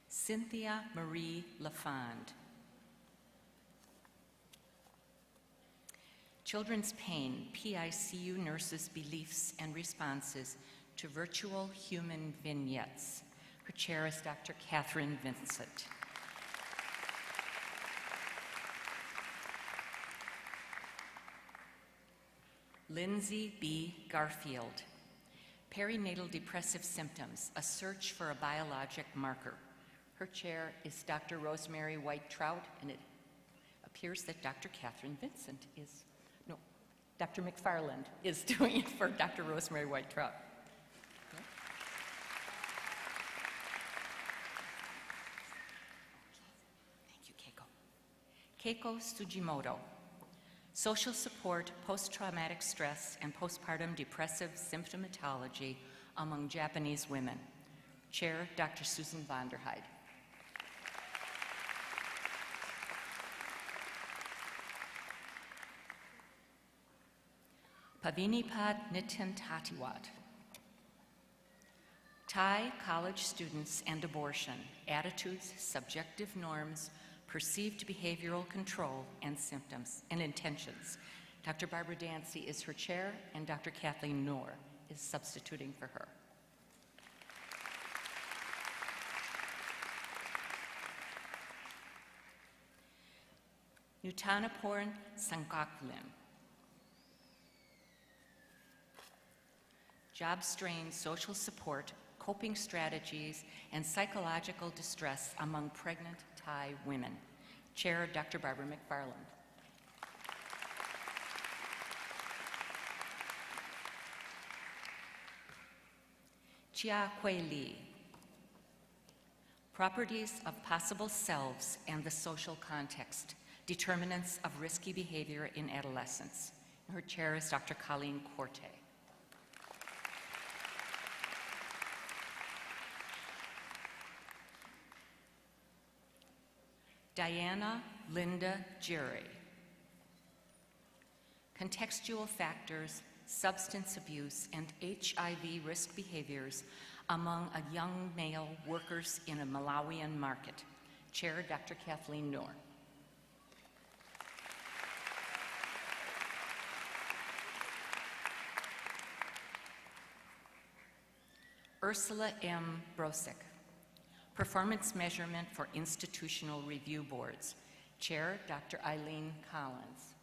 Cynthia Marie LaFond. Children's Pain, PICU nurses' beliefs and responses to virtual human vignettes. Her chair is Dr. Catherine Vincent. Lindsay B. Garfield. Perinatal depressive symptoms, a search for a biologic marker. Her chair is Dr. Rosemary White-Trout, and it appears that Dr. Catherine Vincent is, no, Dr. McFarland is doing it for Dr. Rosemary White-Trout. Thank you, Keiko. Keiko Sugimoto. Social support, post-traumatic stress, and postpartum depressive symptomatology among Japanese women. Chair, Dr. Susan Vonderheide. Pavinipat Nitin Tatiwat. Thai college students and abortion, attitudes, subjective norms, perceived behavioral control and symptoms and intentions. Dr. Barbara Dancy is her chair, and Dr. Kathleen Knorr is substituting for her. Nutanaporn Sangaklim. Job strain, social support, coping strategies, and psychological distress among pregnant Thai women. Chair, Dr. Barbara McFarland. Chia Hui Lee. Properties of possible selves and the social context, determinants of risky behavior in adolescence. Her chair is Dr. Colleen Corte. Diana Linda Jerry. Contextual factors, substance abuse, and HIV risk behaviors among a young male workers in a Malawian market. Chair, Dr. Kathleen Knorr. Ursula M. Brosick. Performance Measurement for Institutional Review Boards. Chair, Dr. Eileen Collins.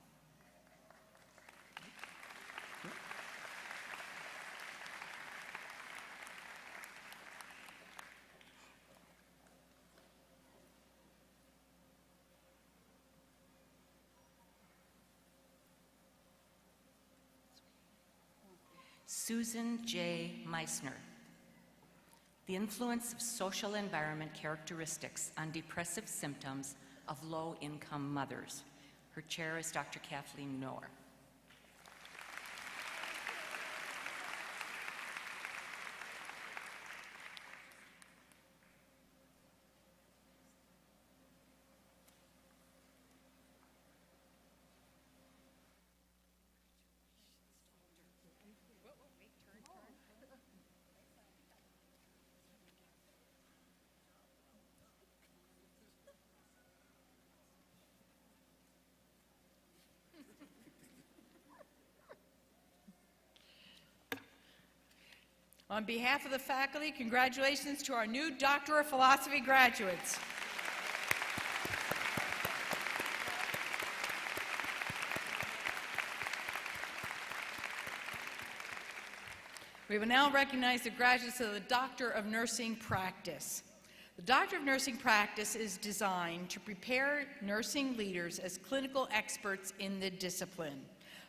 Susan J. Meissner. The influence of social environment characteristics on depressive symptoms of low-income mothers. Her chair is Dr. Kathleen Knorr.
On behalf of the faculty, congratulations to our new Doctor of Philosophy graduates. We will now recognize the graduates of the Doctor of Nursing Practice. The Doctor of Nursing Practice is designed to prepare nursing leaders as clinical experts in the discipline.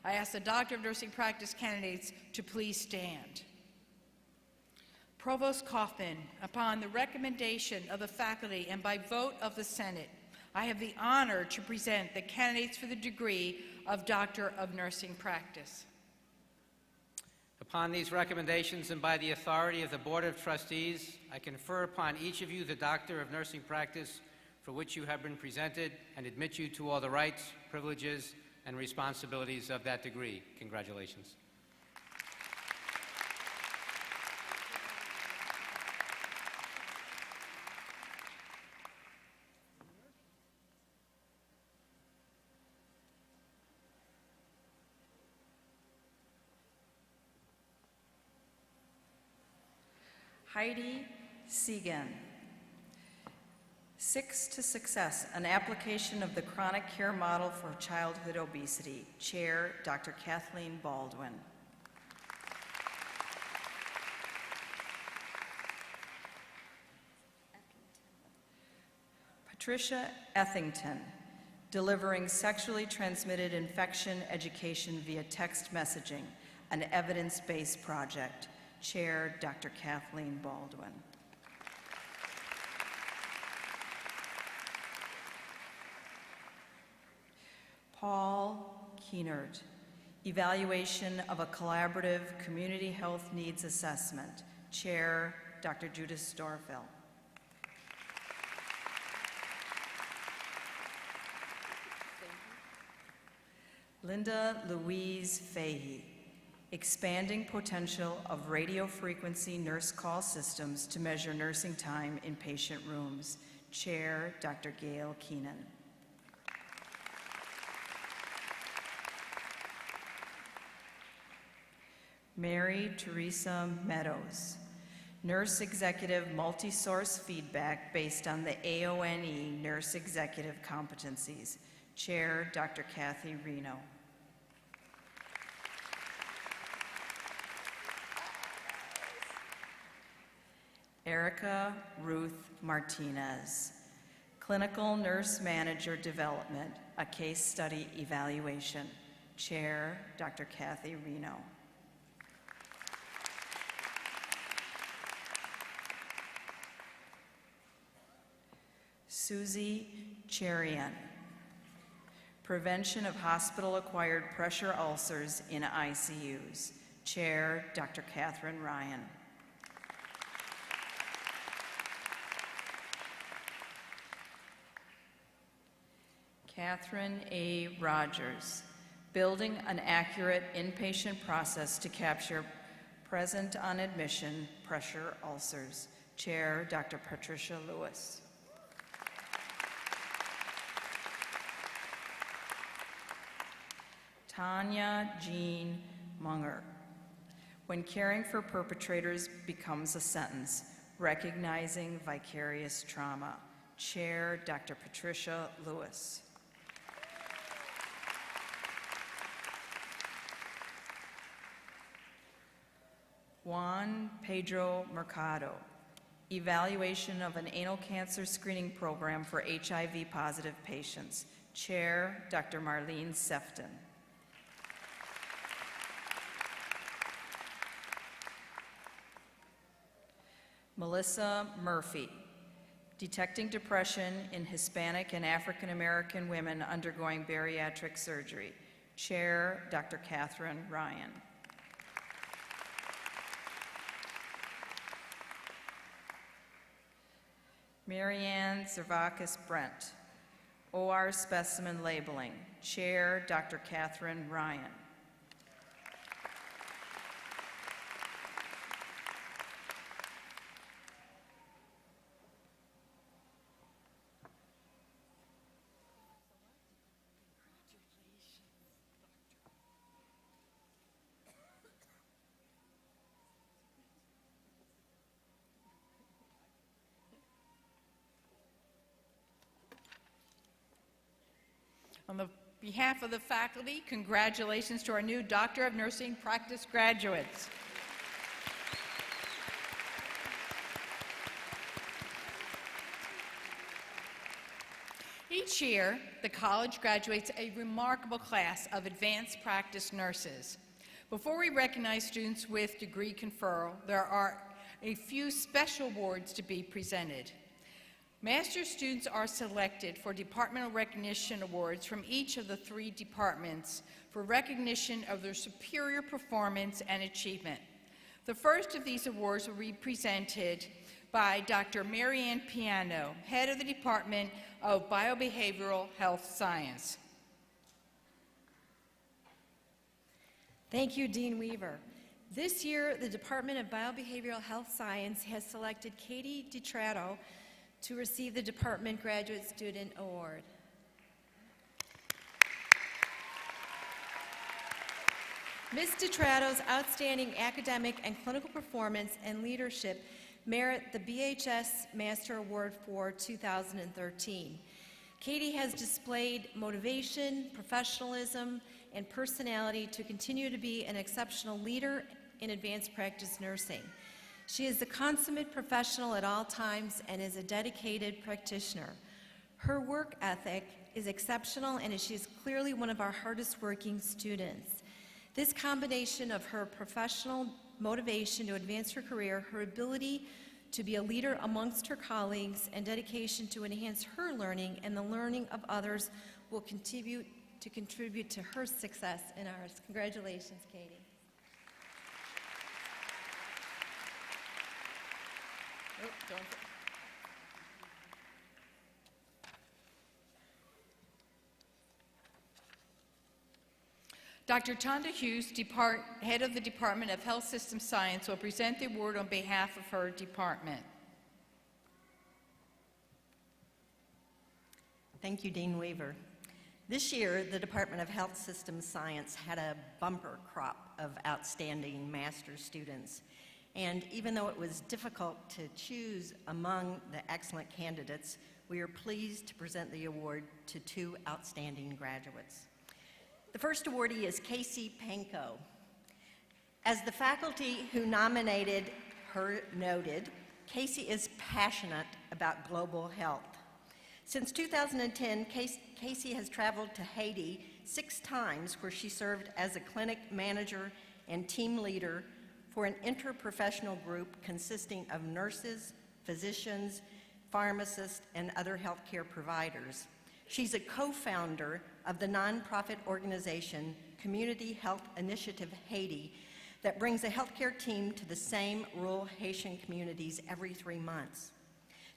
I ask the Doctor of Nursing Practice candidates to please stand. Provost Kaufman, upon the recommendation of the faculty and by vote of the Senate, I have the honor to present the candidates for the degree of Doctor of Nursing Practice.
Upon these recommendations and by the authority of the Board of Trustees, I confer upon each of you the Doctor of Nursing Practice for which you have been presented and admit you to all the rights, privileges, and responsibilities of that degree. Congratulations.
Heidi Segan. 6 to Success, an application of the chronic care model for childhood obesity. Chair, Dr. Kathleen Baldwin. Patricia Ethington, delivering sexually transmitted infection education via text messaging, an evidence-based project. Chair, Dr. Kathleen Baldwin. Paul Keenert, evaluation of a collaborative community health needs assessment. Chair, Dr. Judith Storfeld. Linda Louise Fahey, expanding potential of radio frequency nurse call systems to measure nursing time in patient rooms. Chair, Dr. Gail Keenan. Mary Teresa Meadows, Nurse Executive Multi-Source Feedback based on the AONE Nurse Executive Competencies. Chair, Dr. Kathy Reno. Erica Ruth Martinez, Clinical Nurse Manager Development, a Case Study Evaluation. Chair, Dr. Kathy Reno. Susie Cherian, Prevention of Hospital-Acquired Pressure Ulcers in ICUs. Chair, Dr. Catherine Ryan. Catherine A. Rogers, Building an Accurate Inpatient Process to Capture Present on Admission Pressure Ulcers. Chair, Dr. Patricia Lewis. Tanya Jean Munger, When Caring for Perpetrators Becomes a Sentence, Recognizing Vicarious Trauma. Chair, Dr. Patricia Lewis. Juan Pedro Mercado, Evaluation of an Anal Cancer Screening Program for HIV-positive patients. Chair, Dr. Marlene Sefton. Melissa Murphy, Detecting Depression in Hispanic and African American Women Undergoing Bariatric Surgery. Chair, Dr. Catherine Ryan. Marianne Zervakis Brent, OR Specimen Labeling. Chair, Dr. Catherine Ryan.
On the behalf of the faculty, congratulations to our new Doctor of Nursing practice graduates. Each year, the college graduates a remarkable class of advanced practice nurses. Before we recognize students with degree conferral, there are a few special awards to be presented. Master students are selected for departmental recognition awards from each of the 3 departments for recognition of their superior performance and achievement. The first of these awards will be presented by Dr. Marianne Piano, head of the Department of Biobehavioral Health Science.
Thank you, Dean Weaver. This year, the Department of Biobehavioral Health Science has selected Katie DiTrato to receive the Department Graduate Student Award. Ms. DiTrato's outstanding academic and clinical performance and leadership merit the BHS Master Award for 2013. Katie has displayed motivation, professionalism, and personality to continue to be an exceptional leader in advanced practice nursing. She is a consummate professional at all times and is a dedicated practitioner. Her work ethic is exceptional, and she is clearly one of our hardest working students. This combination of her professional motivation to advance her career, her ability to be a leader amongst her colleagues, and dedication to enhance her learning and the learning of others will continue to contribute to her success and ours. Congratulations, Katie.
Dr. Tonda Hughes, head of the Department of Health System Science, will present the award on behalf of her department.
Thank you, Dean Weaver. This year, the Department of Health Systems Science had a bumper crop of outstanding master's students. And even though it was difficult to choose among the excellent candidates, we are pleased to present the award to 2 outstanding graduates. The first awardee is Casey Panko. As the faculty who nominated her noted, Casey is passionate about global health. Since 2010, Casey has traveled to Haiti 6 times, where she served as a clinic manager and team leader for an interprofessional group consisting of nurses, physicians, pharmacists, and other healthcare providers. She's a co-founder of the nonprofit organization Community Health Initiative Haiti that brings a healthcare team to the same rural Haitian communities every 3 months.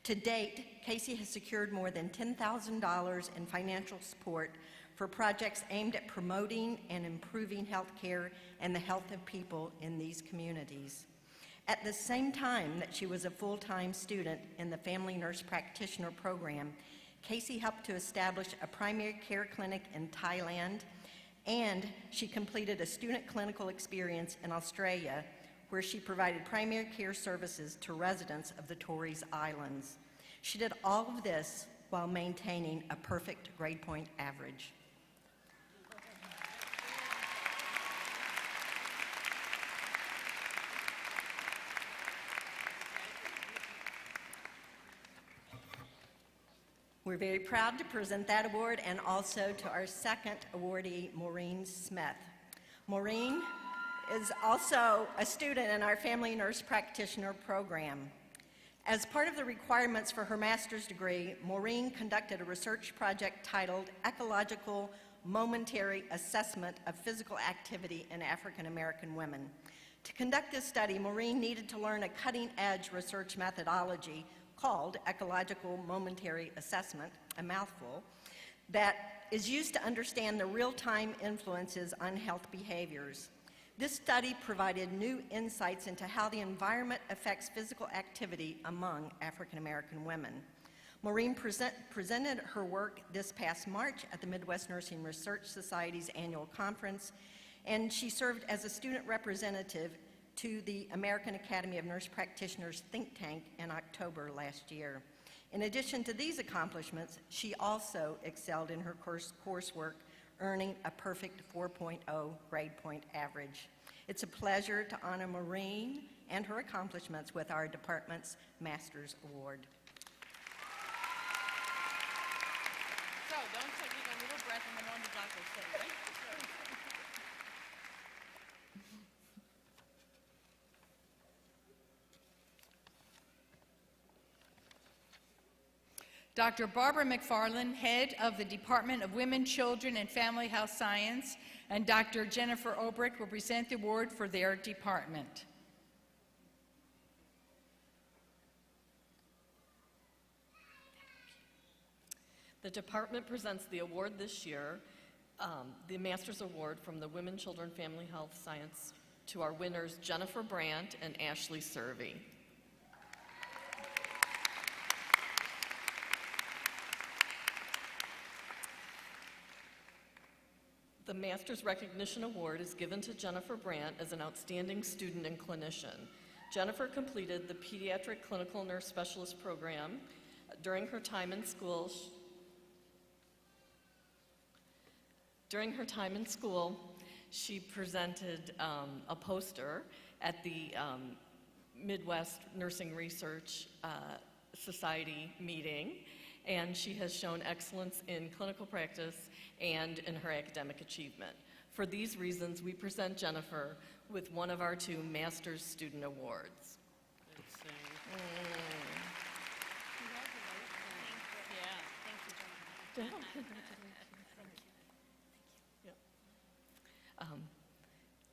To date, Casey has secured more than $10,000 in financial support for projects aimed at promoting and improving health care and the health of people in these communities. At the same time that she was a full-time student in the Family Nurse Practitioner program, Casey helped to establish a primary care clinic in Thailand, and she completed a student clinical experience in Australia, where she provided primary care services to residents of the Torres Islands. She did all of this while maintaining a perfect grade point average. We're very proud to present that award, and also to our second awardee, Maureen Smith. Maureen is also a student in our Family Nurse Practitioner program. As part of the requirements for her master's degree, Maureen conducted a research project titled Ecological Momentary Assessment of Physical Activity in African American Women. To conduct this study, Maureen needed to learn a cutting-edge research methodology called Ecological Momentary Assessment, a mouthful, that is used to understand the real-time influences on health behaviors. This study provided new insights into how the environment affects physical activity among African American women. Maureen presented her work this past March at the Midwest Nursing Research Society's annual conference, and she served as a student representative to the American Academy of Nurse Practitioners think tank in October last year. In addition to these accomplishments, she also excelled in her coursework, earning a perfect 4.0 grade point average. It's a pleasure to honor Maureen and her accomplishments with our department's Master's Award.
So don't take a little breath and then on the doctor's say, right? Dr. Barbara McFarland, head of the Department of Women, Children, and Family Health Science, and Dr. Jennifer Obrick will present the award for their department.
The department presents the award this year, the Master's Award from the Women, Children, Family Health Science, to our winners Jennifer Brandt and Ashley Servey. The Master's Recognition Award is given to Jennifer Brandt as an outstanding student and clinician. Jennifer completed the Pediatric Clinical Nurse Specialist program. During her time in school, she presented a poster at the Midwest Nursing Research Society meeting, and she has shown excellence in clinical practice and in her academic achievement. For these reasons, we present Jennifer with one of our 2 Master's Student Awards.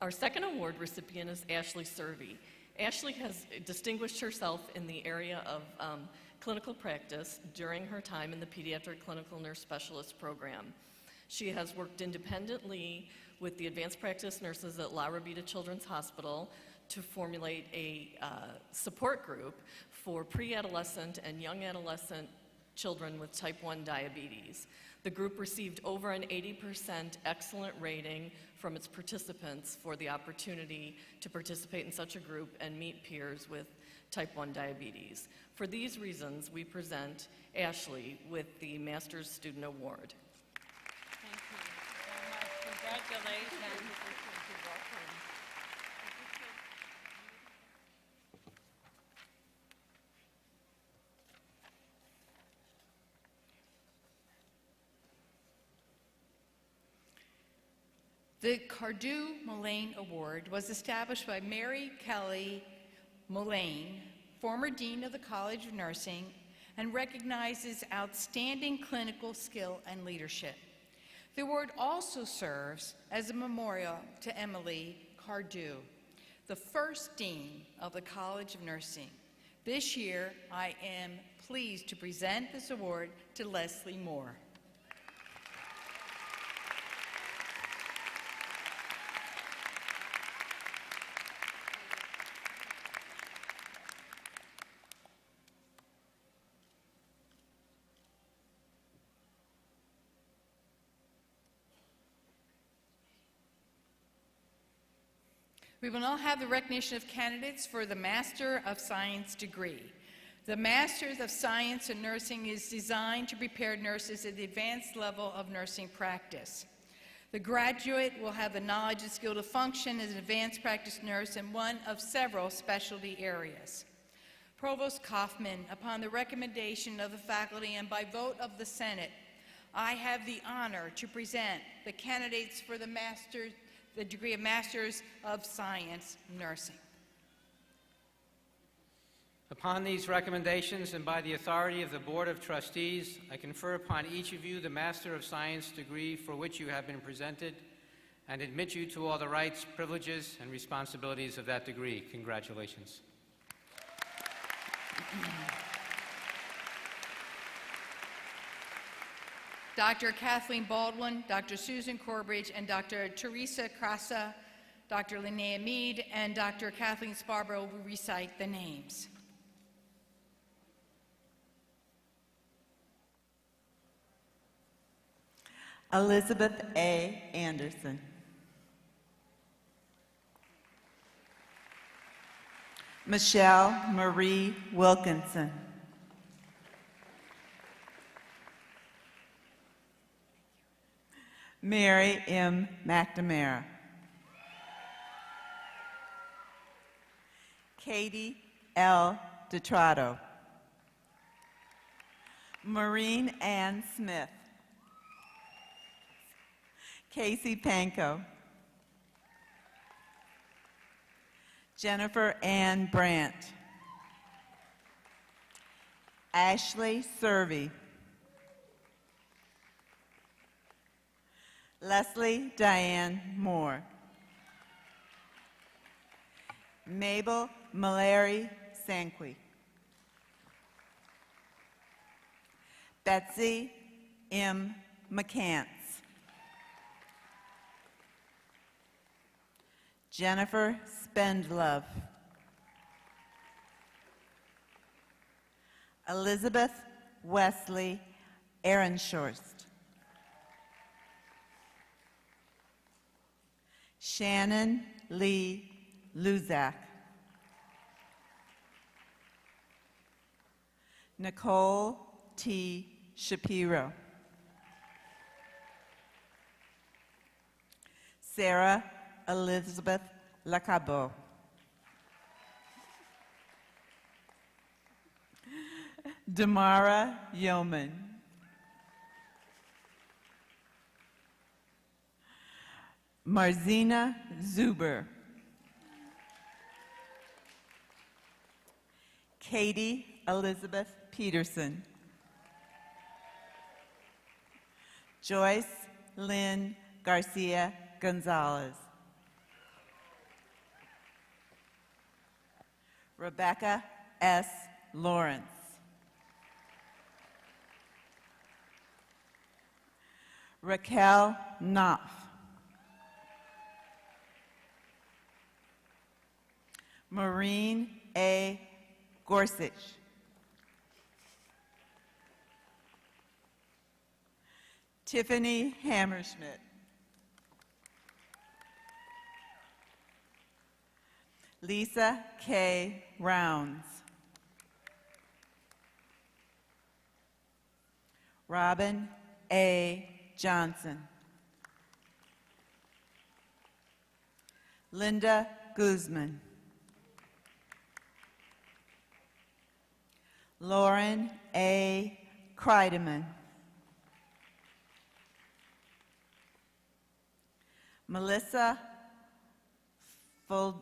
Our second award recipient is Ashley Servey. Ashley has distinguished herself in the area of clinical practice during her time in the Pediatric Clinical Nurse Specialist program. She has worked independently with the advanced practice nurses at La Rabida Children's Hospital to formulate a support group for pre-adolescent and young adolescent children with type 1 diabetes. The group received over an 80% excellent rating from its participants for the opportunity to participate in such a group and meet peers with type 1 diabetes. For these reasons, we present Ashley with the Master's Student Award.
Thank you so much. Congratulations. The Cardew Mullane Award was established by Mary Kelly Mullane, former Dean of the College of Nursing, and recognizes outstanding clinical skill and leadership. The award also serves as a memorial to Emily Cardew, the first Dean of the College of Nursing. This year, I am pleased to present this award to Leslie Moore. We will now have the recognition of candidates for the Master of Science degree. The Masters of Science in Nursing is designed to prepare nurses at the advanced level of nursing practice. The graduate will have the knowledge and skill to function as an advanced practice nurse in one of several specialty areas. Provost Kaufman, upon the recommendation of the faculty and by vote of the Senate, I have the honor to present the candidates for the degree of Masters of Science Nursing.
Upon these recommendations and by the authority of the Board of Trustees, I confer upon each of you the Master of Science degree for which you have been presented and admit you to all the rights, privileges, and responsibilities of that degree. Congratulations.
Dr. Kathleen Baldwin, Dr. Susan Corbridge, and Dr. Teresa Crasa, Dr. Linnea Mead, and Dr. Kathleen Sparborough will recite the names.
Elizabeth A. Anderson. Michelle Marie Wilkinson. Mary M. McNamara. Katie L. DeTrotto. Maureen Ann Smith. Casey Panko. Jennifer Ann Brandt. Ashley Servey. Leslie Diane Moore. Mabel Mallory Sanqui. Betsy M. McCants. Jennifer Spendlove. Elizabeth Wesley Ehrenshorst. Shannon Lee Luzak. Nicole T. Shapiro. Sarah Elizabeth Lacabo. Damara Yeoman. Marzina Zuber. Katie Elizabeth Peterson. Joyce Lynn Garcia Gonzalez. Rebecca S. Lawrence. Raquel Knopf. Maureen A. Gorsuch. Tiffany Hammerschmidt. Lisa K. Rounds. Robin A. Johnson. Linda Guzman. Lauren A. Kreideman. Melissa Gurovich.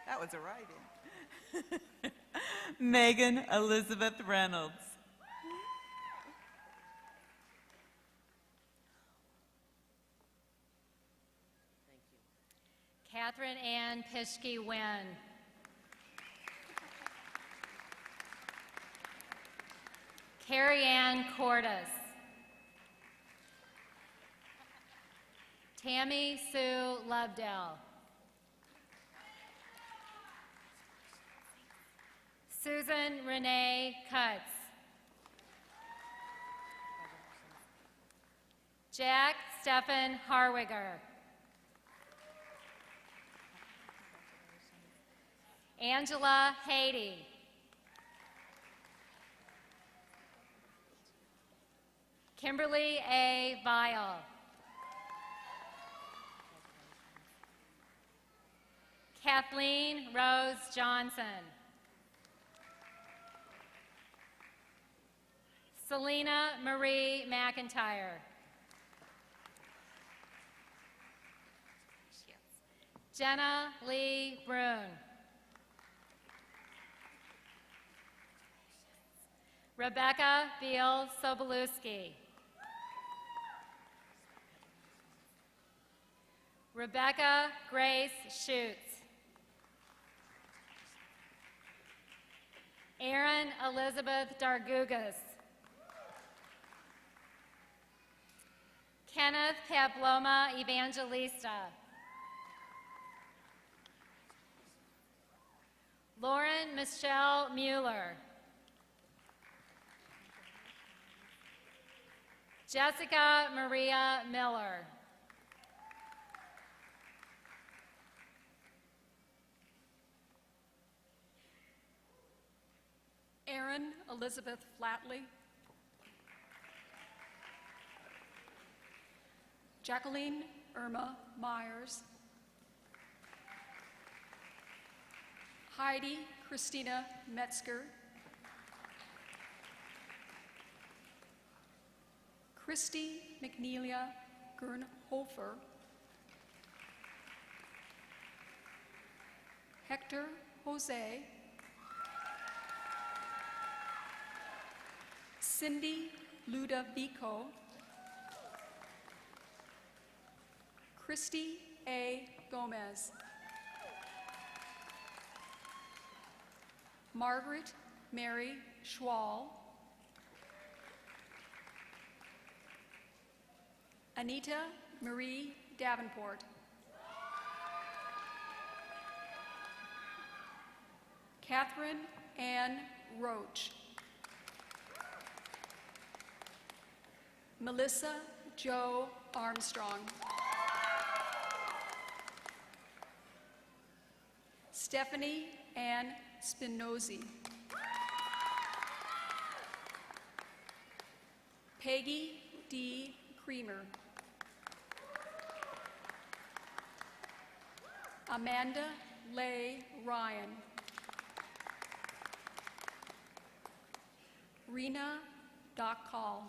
That was a write-in. Megan Elizabeth Reynolds.
Catherine Ann Pischke-Wynn. Carrie Ann Cordes. Tammy Sue Lovedale. Susan Renee Cutts. Jack Stephan Harwiger. Angela Haiti. Kimberly A. Vile. Kathleen Rose Johnson. Selena Marie McIntyre. Jenna Lee Brune. Rebecca Beal Sobolewski. Rebecca Grace Schutz. Erin Elizabeth Dargugas. Kenneth Pabloma Evangelista. Lauren Michelle Mueller. Jessica Maria Miller.
Erin Elizabeth Flatley. Jacqueline Irma Myers. Heidi Christina Metzger. Christy McNelia Gernhofer. Hector Jose. Cindy Ludovico. Christy A. Gomez. Margaret Mary Schwall. Anita Marie Davenport. Catherine Ann Roach. Melissa Jo Armstrong. Stephanie Ann Spinozzi. Peggy D. Creamer. Amanda Leigh Ryan. Rena Dockall.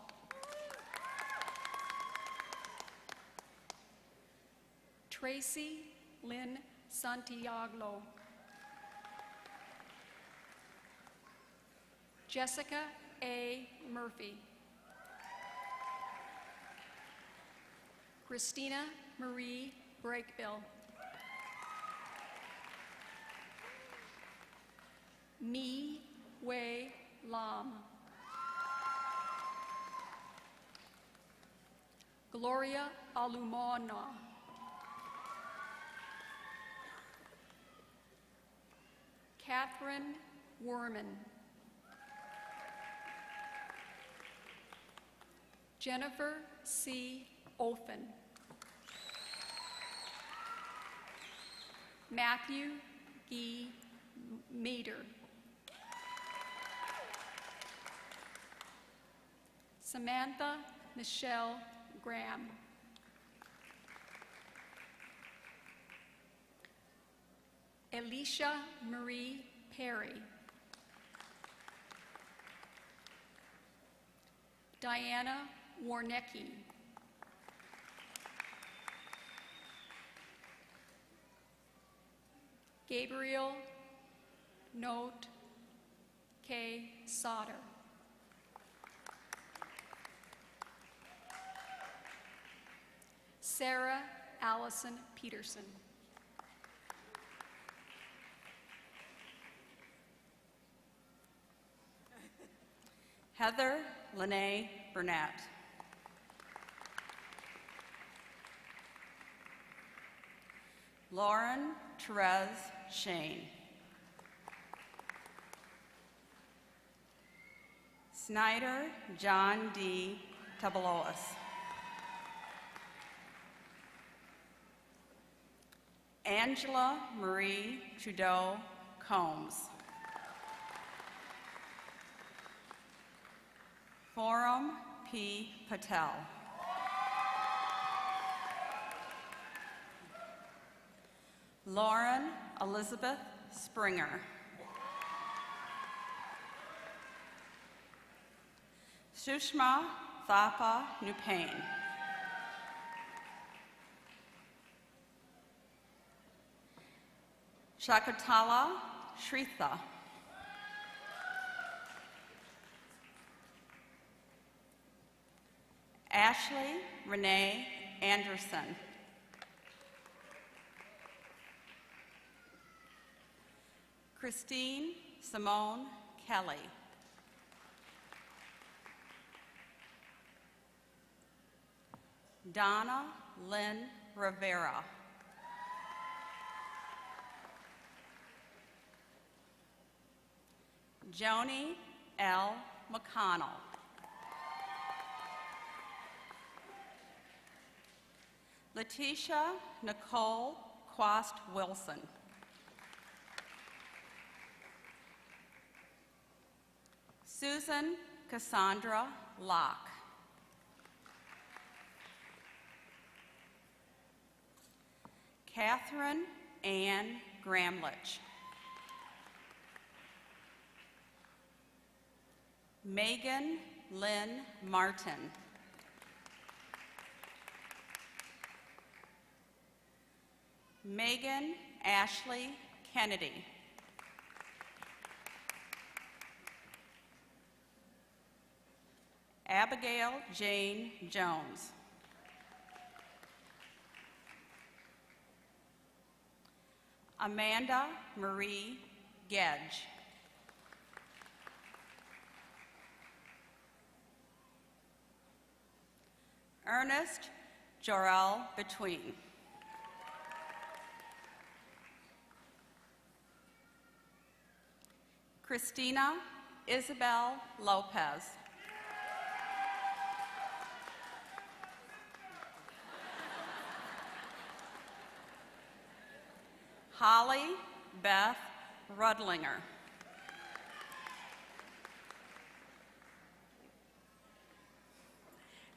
Tracy Lynn Santiago. Jessica A. Murphy. Christina Marie Breakbill. Mi Wei Lam. Gloria Alumona. Catherine Werman. Jennifer C. Ofen. Matthew E. Mader. Samantha Michelle Graham. Alicia Marie Perry. Diana Warnecki. Gabriel Note K. Sauter. Sarah Allison Peterson.
Heather Lene Burnett. Lauren Therese Shane. Snyder John D. Tabalois. Angela Marie Trudeau Combs. Forum P. Patel. Lauren Elizabeth Springer. Sushma Thapa Nupain. Shakutala Shritha. Ashley Renee Anderson. Christine Simone Kelly. Donna Lynn Rivera. Joni L. McConnell. Letitia Nicole Quast Wilson. Susan Cassandra Locke. Catherine Ann Gramlich. Megan Lynn Martin. Megan Ashley Kennedy. Abigail Jane Jones. Amanda Marie Gedge. Ernest Jorel Between. Christina Isabel Lopez. Holly Beth Rudlinger.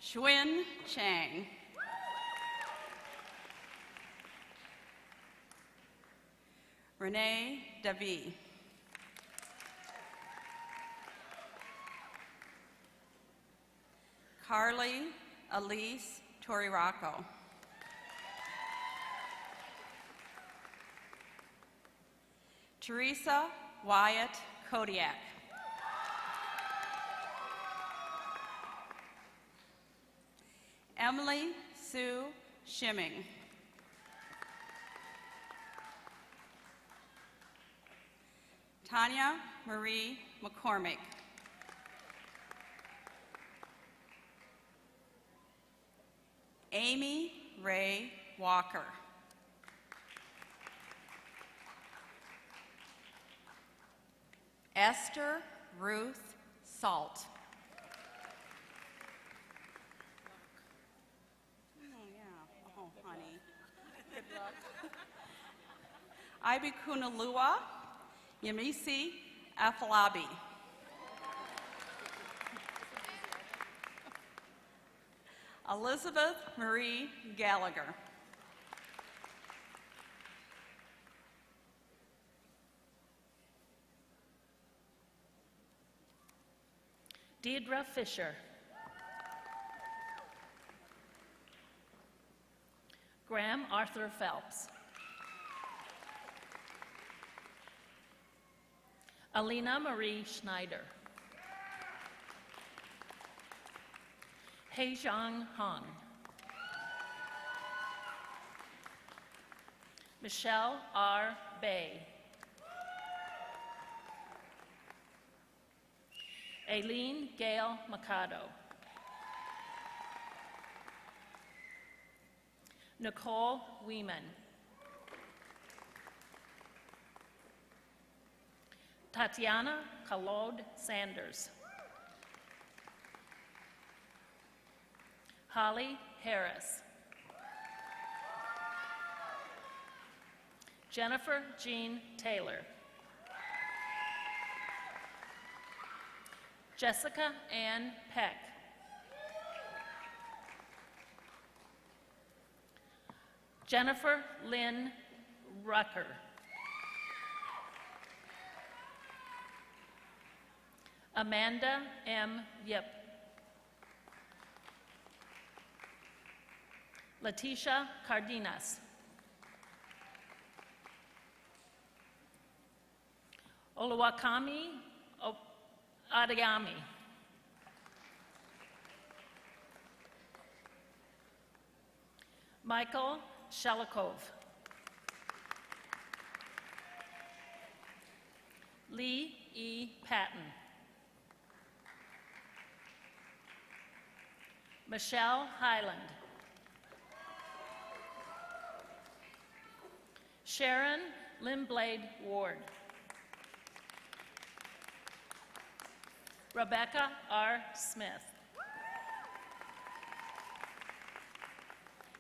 Xuan Chang. Renee Davy. Carly Elise Toriraco. Teresa Wyatt Kodiak. Emily Sue Shimming. Tanya Marie McCormick. Amy Ray Walker.
Esther Ruth Salt.
Oh, yeah. Oh, honey. Good luck. Ibikunalua Yamisi Afalabi. Elizabeth Marie Gallagher.
Deidre Fisher. Graham Arthur Phelps. Alina Marie Schneider. Heijang Hong. Michelle R. Bay. Aileen Gail Mikado. Nicole Weeman. Tatiana Kalod Sanders. Holly Harris. Jennifer Jean Taylor. Jessica Ann Peck. Jennifer Lynn Rucker. Amanda M. Yip. Leticia Cardenas. Oluwakami Adeyemi. Michael Shelikov. Lee E. Patton. Michelle Highland. Sharon Lindblade Ward. Rebecca R. Smith.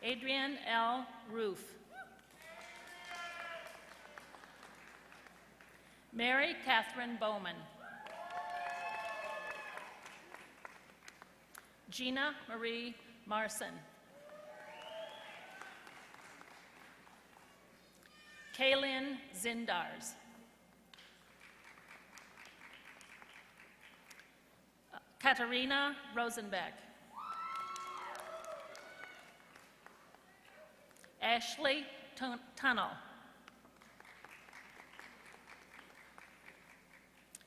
Adrienne L. Roof. Mary Catherine Bowman. Gina Marie Marson. Kaylin Zindars. Katarina Rosenbeck. Ashley Tunnell.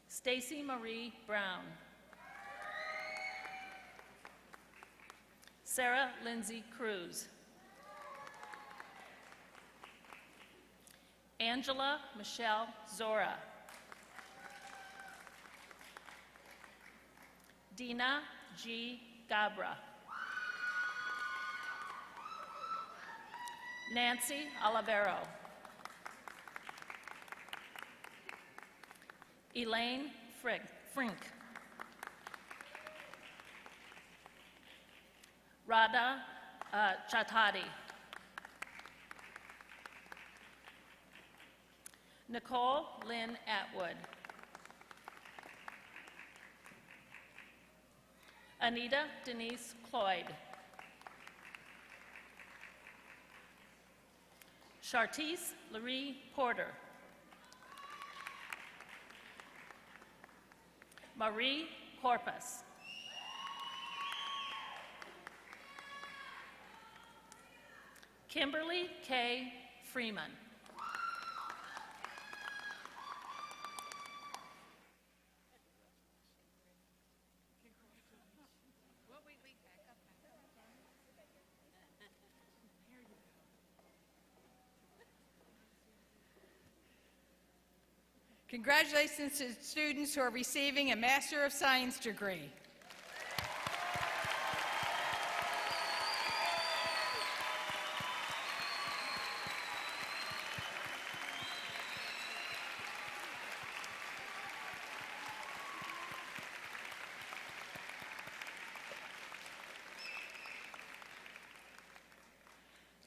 Stacy Marie Brown. Sarah Lindsay Cruz. Angela Michelle Zora. Dina G. Gabra. Nancy Olivero. Elaine Frink. Radha Chatadi. Nicole Lynn Atwood. Anita Denise Cloyd. Chartice Marie Porter. Marie Corpus. Kimberly K. Freeman.
Congratulations to students who are receiving a Master of Science degree.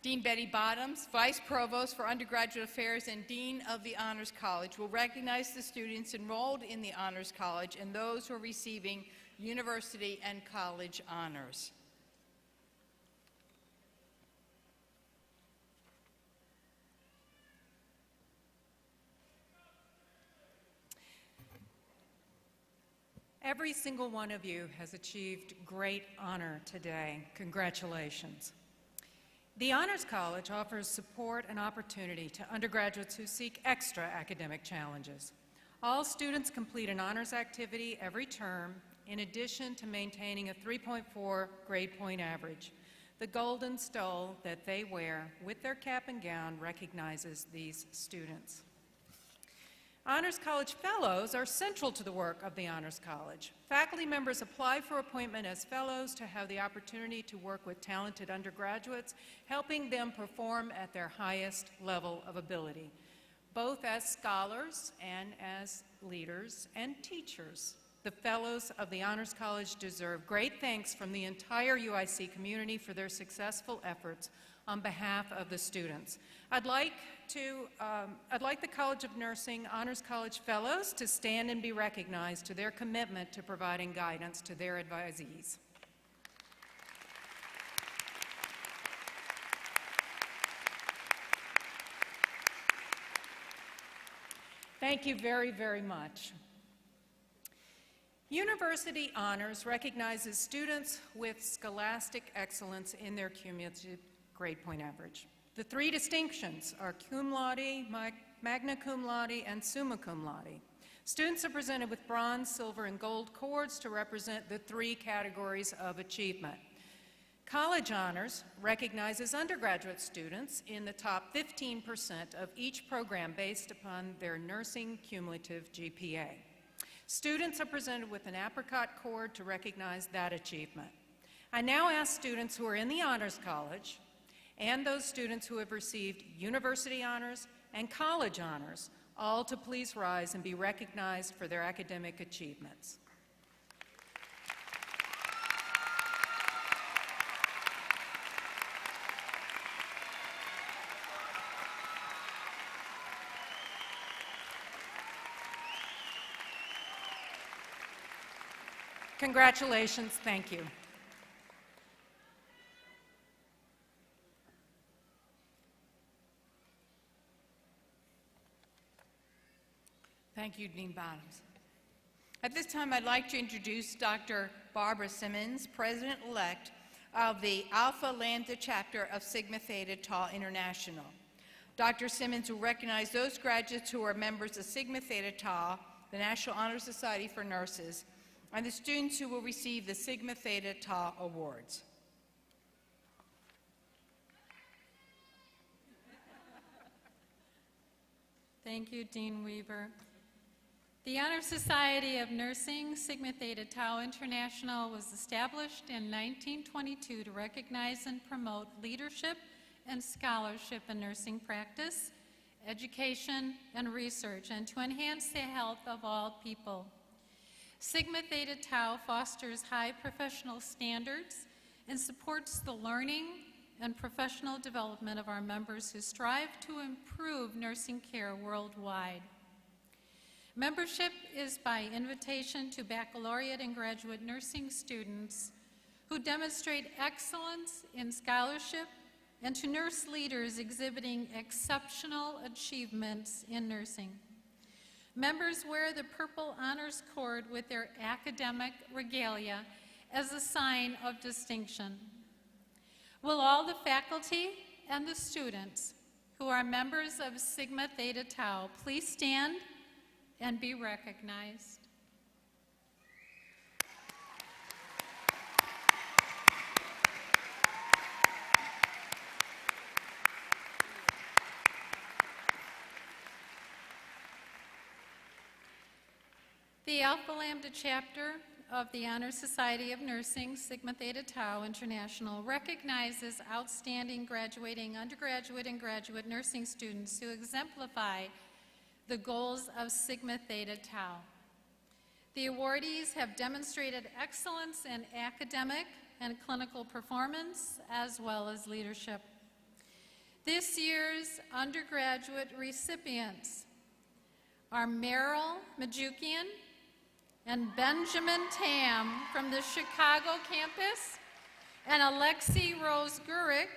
Dean Betty Bottoms, Vice Provost for Undergraduate Affairs and Dean of the Honors College, will recognize the students enrolled in the Honors College and those who are receiving university and college honors.
Every single one of you has achieved great honor today. Congratulations. The Honors College offers support and opportunity to undergraduates who seek extra academic challenges. All students complete an honors activity every term, in addition to maintaining a 3.4 grade point average. The golden stole that they wear with their cap and gown recognizes these students. Honors College Fellows are central to the work of the Honors College. Faculty members apply for appointment as fellows to have the opportunity to work with talented undergraduates, helping them perform at their highest level of ability, both as scholars and as leaders and teachers. The fellows of the Honors College deserve great thanks from the entire UIC community for their successful efforts on behalf of the students. I'd like the College of Nursing Honors College Fellows to stand and be recognized to their commitment to providing guidance to their advisees. Thank you very, very much. University Honors recognizes students with scholastic excellence in their cumulative grade point average. The three distinctions are cum laude, magna cum laude, and summa cum laude. Students are presented with bronze, silver, and gold cords to represent the three categories of achievement. College Honors recognizes undergraduate students in the top 15% of each program based upon their nursing cumulative GPA. Students are presented with an apricot cord to recognize that achievement. I now ask students who are in the Honors College and those students who have received university honors and college honors all to please rise and be recognized for their academic achievements. Congratulations, thank you.
Thank you, Dean Bottoms. At this time, I'd like to introduce Dr. Barbara Simmons, President-elect of the Alpha Lambda chapter of Sigma Theta Tau International. Dr. Simmons will recognize those graduates who are members of Sigma Theta Tau, the National Honor Society for Nurses, and the students who will receive the Sigma Theta Tau Awards.
Thank you, Dean Weaver. The Honor Society of Nursing, Sigma Theta Tau International, was established in 1922 to recognize and promote leadership and scholarship in nursing practice, education, and research, and to enhance the health of all people. Sigma Theta Tau fosters high professional standards and supports the learning and professional development of our members who strive to improve nursing care worldwide. Membership is by invitation to baccalaureate and graduate nursing students who demonstrate excellence in scholarship and to nurse leaders exhibiting exceptional achievements in nursing. Members wear the purple honors cord with their academic regalia as a sign of distinction. Will all the faculty and the students who are members of Sigma Theta Tau please stand and be recognized? The Alpha Lambda chapter of the Honor Society of Nursing, Sigma Theta Tau International, recognizes outstanding graduating undergraduate and graduate nursing students who exemplify the goals of Sigma Theta Tau. The awardees have demonstrated excellence in academic and clinical performance, as well as leadership. This year's undergraduate recipients are Merrill Majukian and Benjamin Tam from the Chicago campus, and Alexi Rose Gurik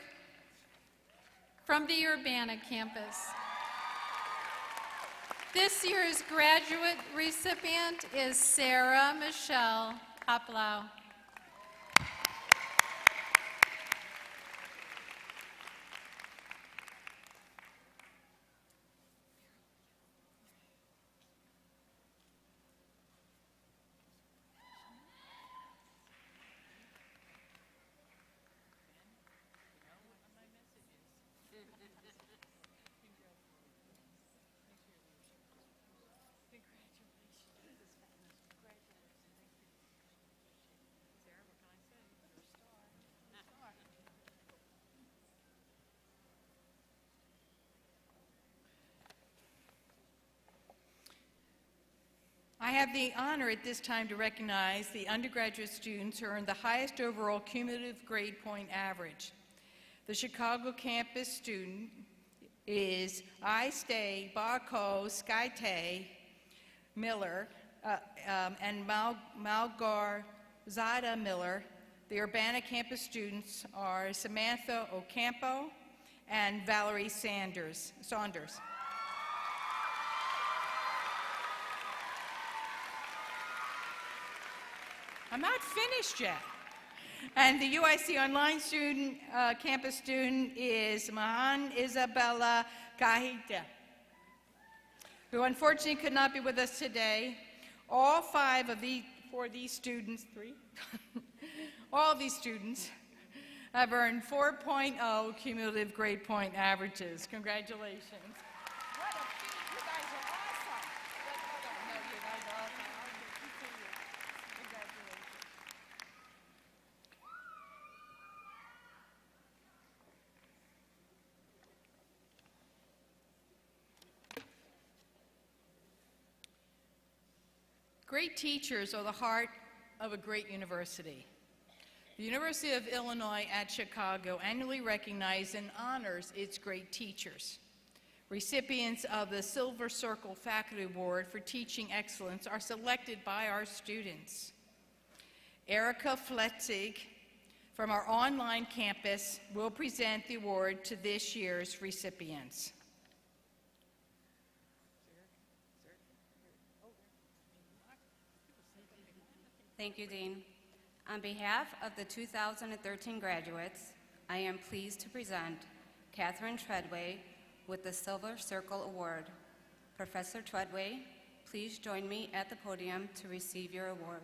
from the Urbana campus. This year's graduate recipient is Sarah Michelle Hoplau.
I have the honor at this time to recognize the undergraduate students who earned the highest overall cumulative grade point average. The Chicago campus student is I Stay Barco Skyte Miller and Malgar Zada Miller. The Urbana campus students are Samantha Ocampo and Valerie Saunders. I'm not finished yet. And the UIC online student, campus student is Mahan Isabella Cajita, who unfortunately could not be with us today. All five of these students, all of these students have earned 4.0 cumulative grade point averages. Congratulations. What a feat. You guys are awesome. No, you guys are awesome. I'll give you to you. Congratulations. Great teachers are the heart of a great university. The University of Illinois at Chicago annually recognizes and honors its great teachers. Recipients of the Silver Circle Faculty Award for Teaching Excellence are selected by our students. Erica Fletzig from our online campus will present the award to this year's recipients.
Thank you, Dean. On behalf of the 2013 graduates, I am pleased to present Catherine Treadway with the Silver Circle Award. Professor Treadway, please join me at the podium to receive your award.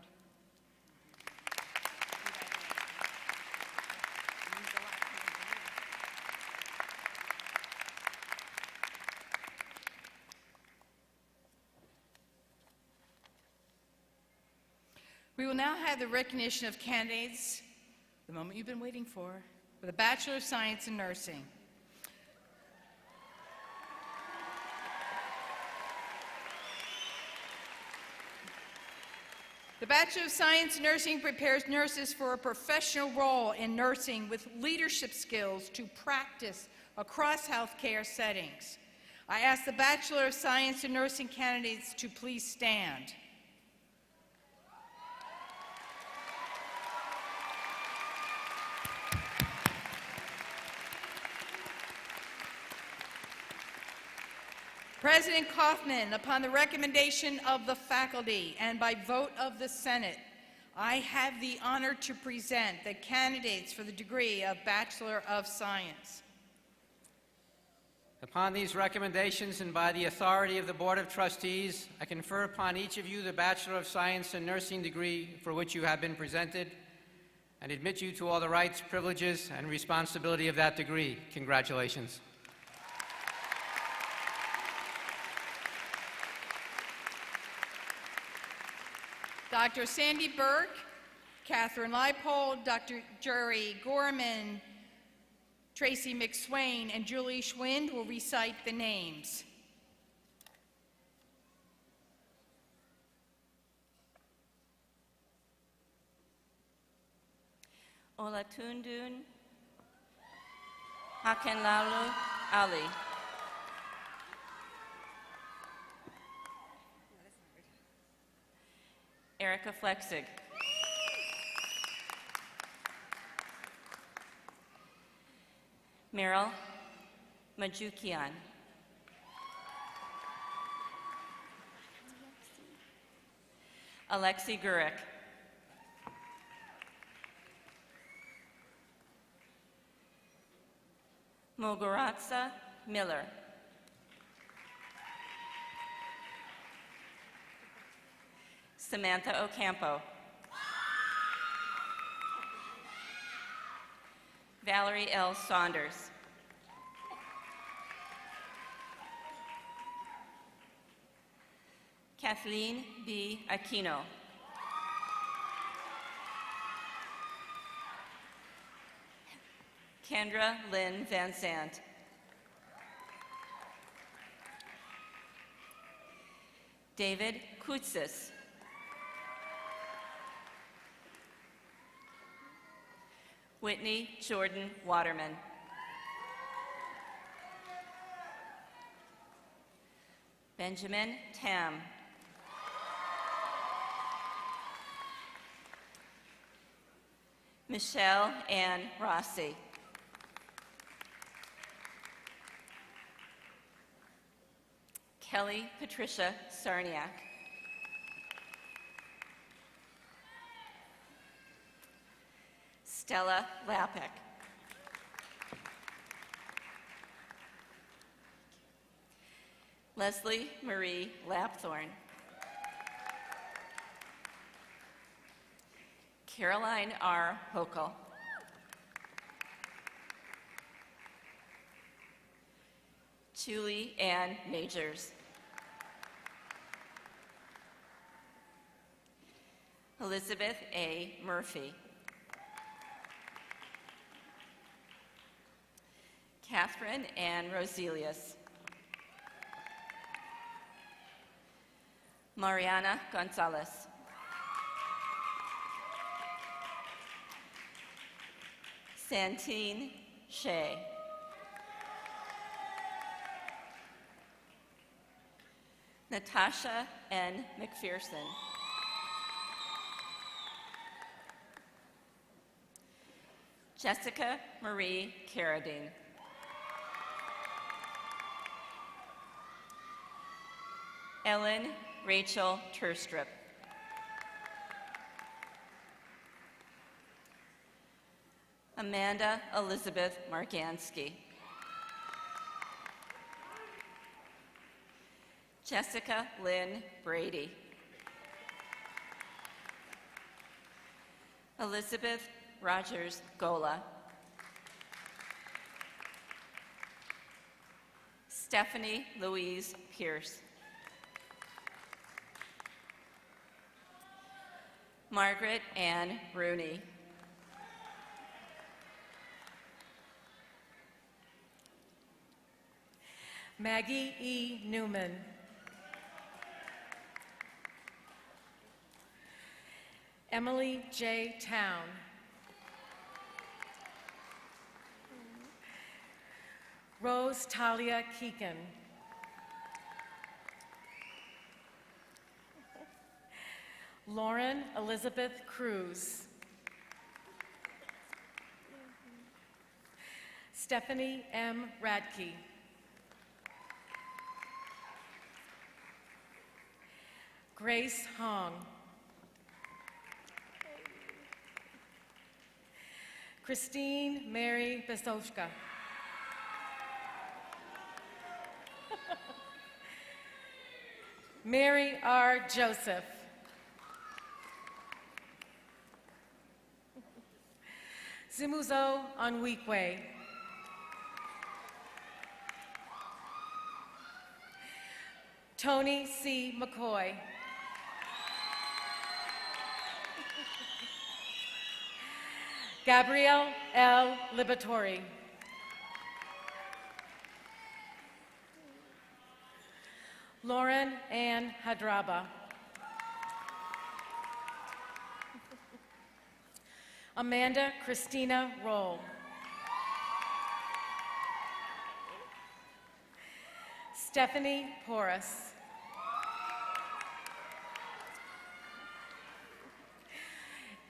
We will now have the recognition of candidates, the moment you've been waiting for the Bachelor of Science in Nursing. The Bachelor of Science in Nursing prepares nurses for a professional role in nursing with leadership skills to practice across healthcare settings. I ask the Bachelor of Science in Nursing candidates to please stand. President Kaufman, upon the recommendation of the faculty and by vote of the Senate, I have the honor to present the candidates for the degree of Bachelor of Science.
Upon these recommendations and by the authority of the Board of Trustees, I confer upon each of you the Bachelor of Science in Nursing degree for which you have been presented and admit you to all the rights, privileges, and responsibility of that degree. Congratulations.
Dr. Sandy Burke, Catherine Leipold, Dr. Jerry Gorman, Tracy McSwain, and Julie Schwind will recite the names.
Olatundun, Hakenlalu,
Ali. Erica Flexig. Meryl Majukian. Alexi Gurek. Mogoratsa Miller. Samantha Ocampo. Valerie L. Saunders. Kathleen B. Aquino. Kendra Lynn Van Sant. David Koutsis. Whitney Jordan Waterman. Benjamin Tam. Michelle Ann Rossi. Kelly Patricia Sarniak. Stella Lapek. Leslie Marie Lapthorne. Caroline R. Hokel. Julie Ann Majors. Elizabeth A. Murphy. Catherine Ann Roselius. Mariana Gonzalez. Santine Shea. Natasha N. McPherson. Jessica Marie Carradine. Ellen Rachel Turstrup. Amanda Elizabeth Margansky. Jessica Lynn Brady. Elizabeth Rogers Gola. Stephanie Louise Pierce. Margaret Ann Rooney.
Maggie E. Newman. Emily J. Town. Rose Talia Keegan. Lauren Elizabeth Cruz. Stephanie M. Radke. Grace Hong. Christine Mary Besovka. Mary R. Joseph. Zimuzo Onwikwe. Tony C. McCoy. Gabrielle L. Libatori. Lauren Ann Hadraba. Amanda Christina Roll.
Stephanie Porras.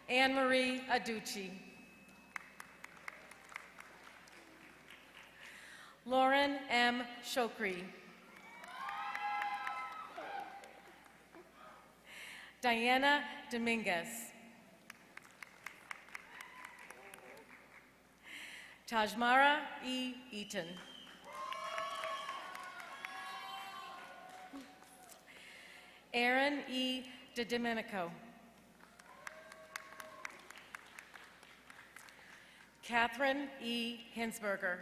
Anne Marie Aducci. Lauren M. Shokri. Diana Dominguez. Tajmara E. Eaton. Aaron E. DiDomenico. Catherine E. Hinsberger.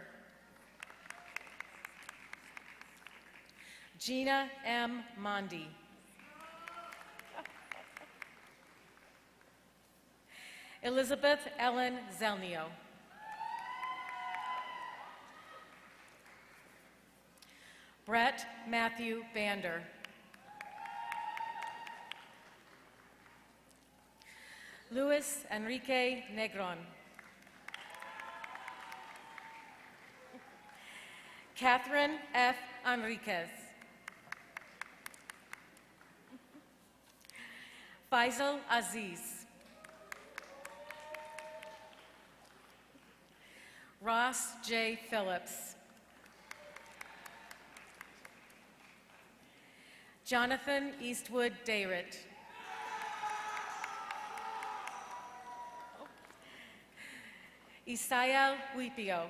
Gina M. Mondi. Elizabeth Ellen Zelnio. Brett Matthew Bander. Luis Enrique Negron. Catherine F. Enriquez. Faisal Aziz. Ross J. Phillips. Jonathan Eastwood Dayrit. Isaiah Huipio.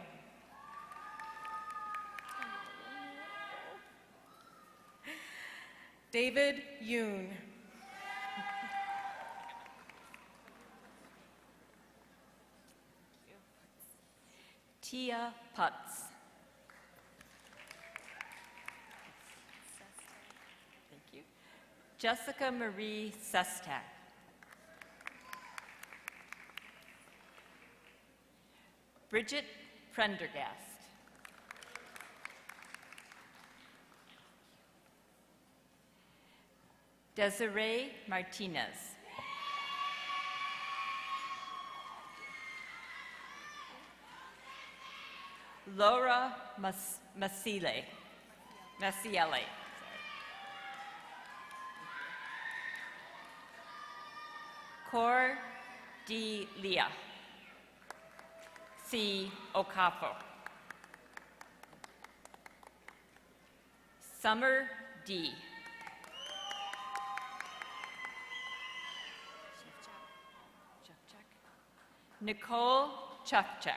David Yoon.
Tia Putz. Thank you. Jessica Marie Sestak. Bridget Prendergast. Desiree Martinez. Laura Maciele. Cor D. Leah. C. Okafor. Summer D. Nicole Chufchek.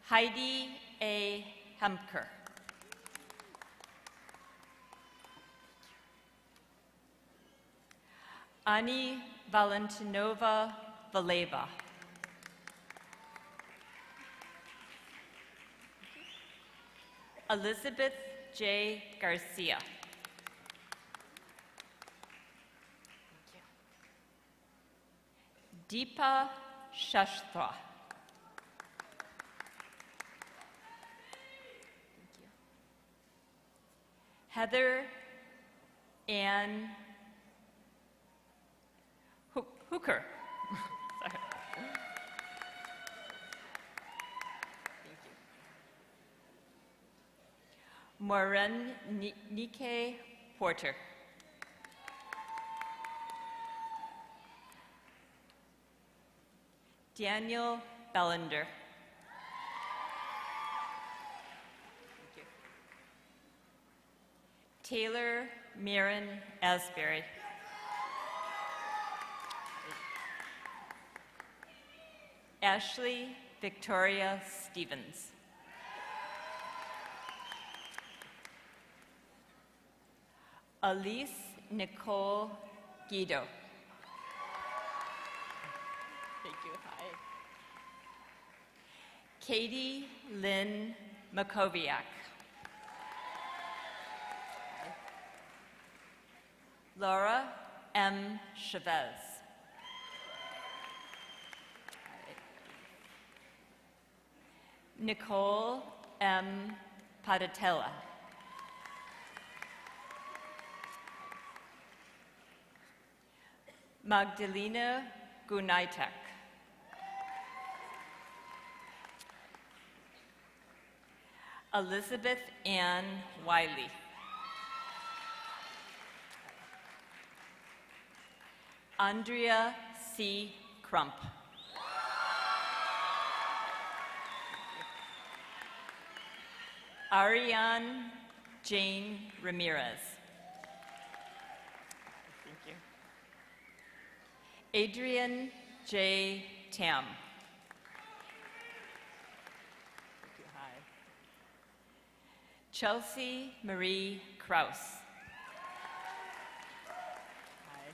Heidi A. Hemker. Ani Valentinova Valeva. Elizabeth J. Garcia. Deepa Shashtra. Heather Ann Hooker. Sorry. Thank you. Maureen Nike Porter. Daniel Bellender. Thank you. Taylor Mirren Asbury. Ashley Victoria Stevens. Elise Nicole Guido. Thank you. Hi. Katie Lynn Makoviak. Laura M. Chavez. Nicole M. Padatella. Magdalena Gunaitek.
Elizabeth Ann Wiley. Andrea C. Crump. Ariane Jane Ramirez. Thank you. Adrian J. Tam. Thank you. Hi. Chelsea Marie Kraus. Hi.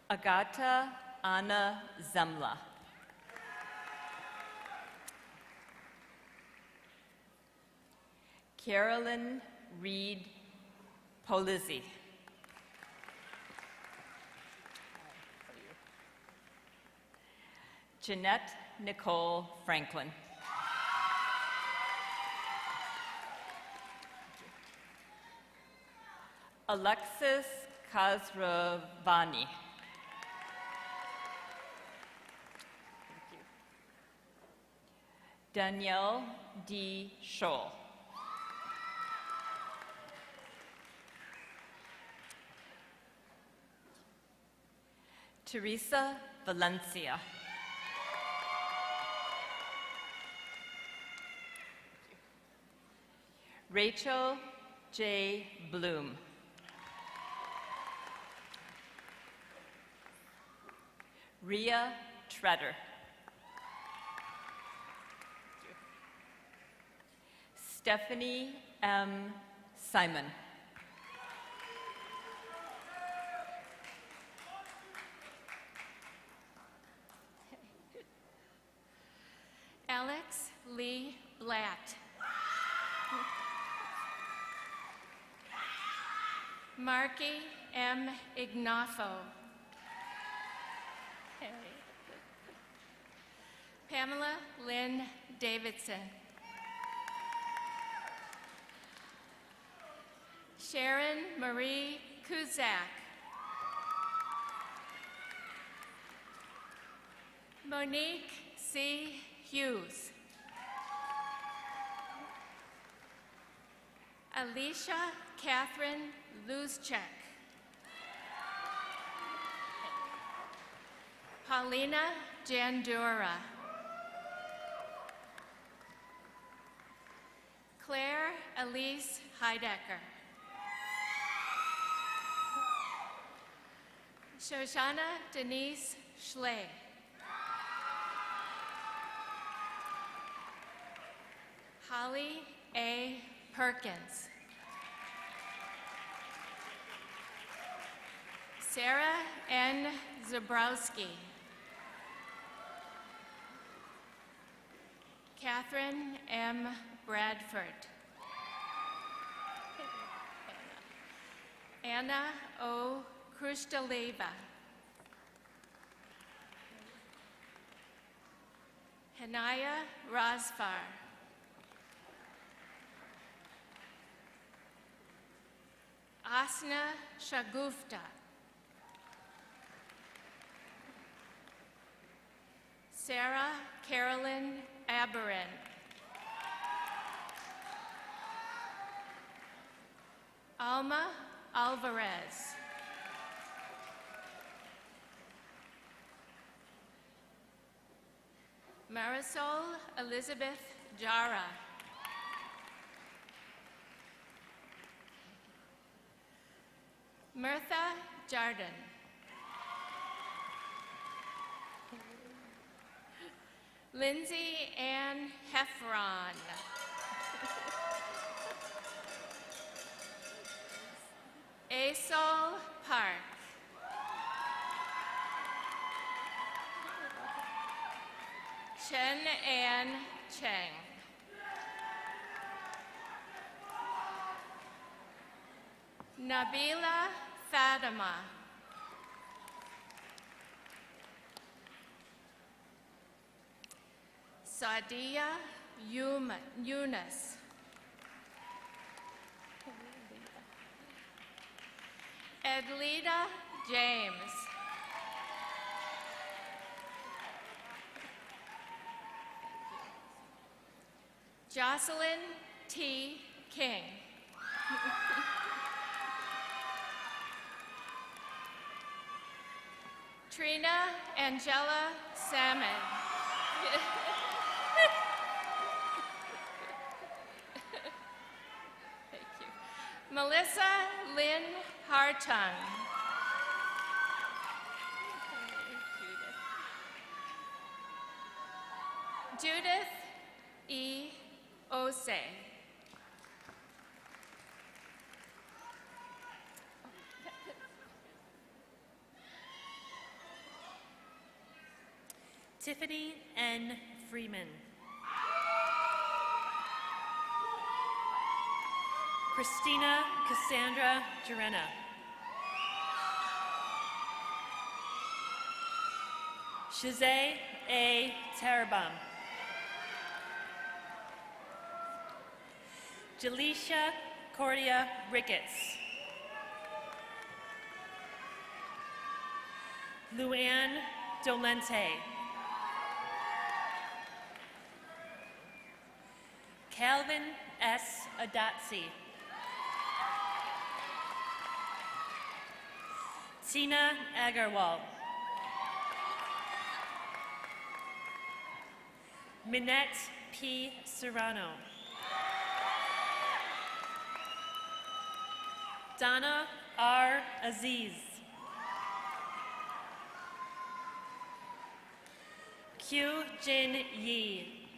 Agata Anna Zemla. Carolyn Reed Polizzi. Jeanette Nicole Franklin. Alexis Kazravani. Danielle D. Scholl. Teresa Valencia. Rachel J. Bloom. Ria Treader. Stephanie M. Simon.
Alex Lee Blatt. Marky M. Ignafo. Pamela Lynn Davidson. Sharon Marie Kuzak. Monique C. Hughes. Alicia Catherine Luzchek. Paulina Jandura. Claire Elise Heidecker. Shoshana Denise Schley. Holly A. Perkins. Sarah N. Zabrowski. Catherine M. Bradford. Anna O. Krustaleva. Hanaya Razfar. Asna Shagufta. Sarah Carolyn Aberin. Alma Alvarez. Marisol Elizabeth Jara. Mirtha Jardin. Lindsay Ann Heffron. Asol Park. Chen Ann Cheng. Nabila Fatima. Sadia Yunus. Edlita James. Jocelyn T. King. Trina Angela Salmon. Thank you. Melissa Lynn Hartung. Judith E. Ose.
Tiffany N. Freeman. Christina Cassandra Jarena. Shazay A. Tarabam. Jaleisha Cordia Ricketts. Luann Dolente. Calvin S. Adatsi. Tina Agarwal. Minette P. Serrano. Donna R. Aziz. Q. Jin Yi.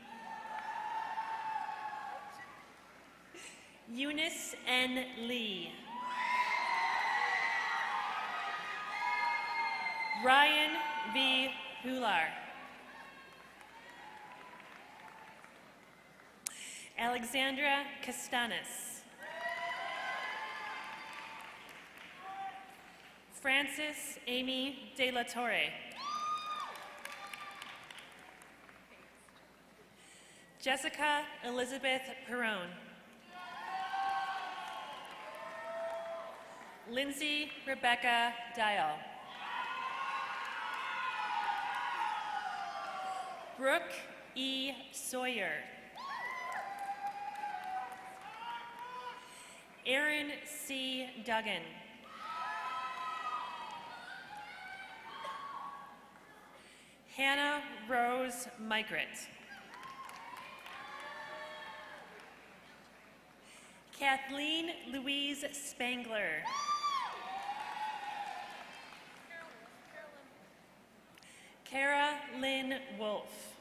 Eunice N. Lee. Ryan V. Hular. Alexandra Castanis. Frances Amy De La Torre. Jessica Elizabeth Perone. Lindsay Rebecca Dial. Brooke E. Sawyer. Aaron C. Duggan. Hannah Rose Migret. Kathleen Louise Spangler. Kara Lynn Wolf.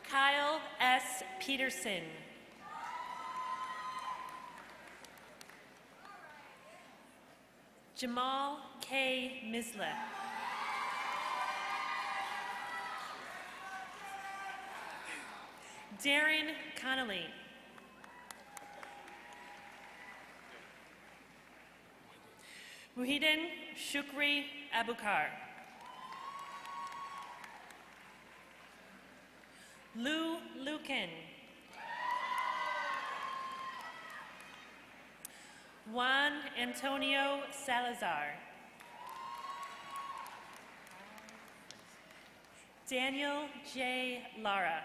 Kyle S. Peterson. Jamal K. Misla. Darren Connolly. Muhyiddin Shukri Abukar. Lou Lucan. Juan Antonio Salazar. Daniel J. Lara.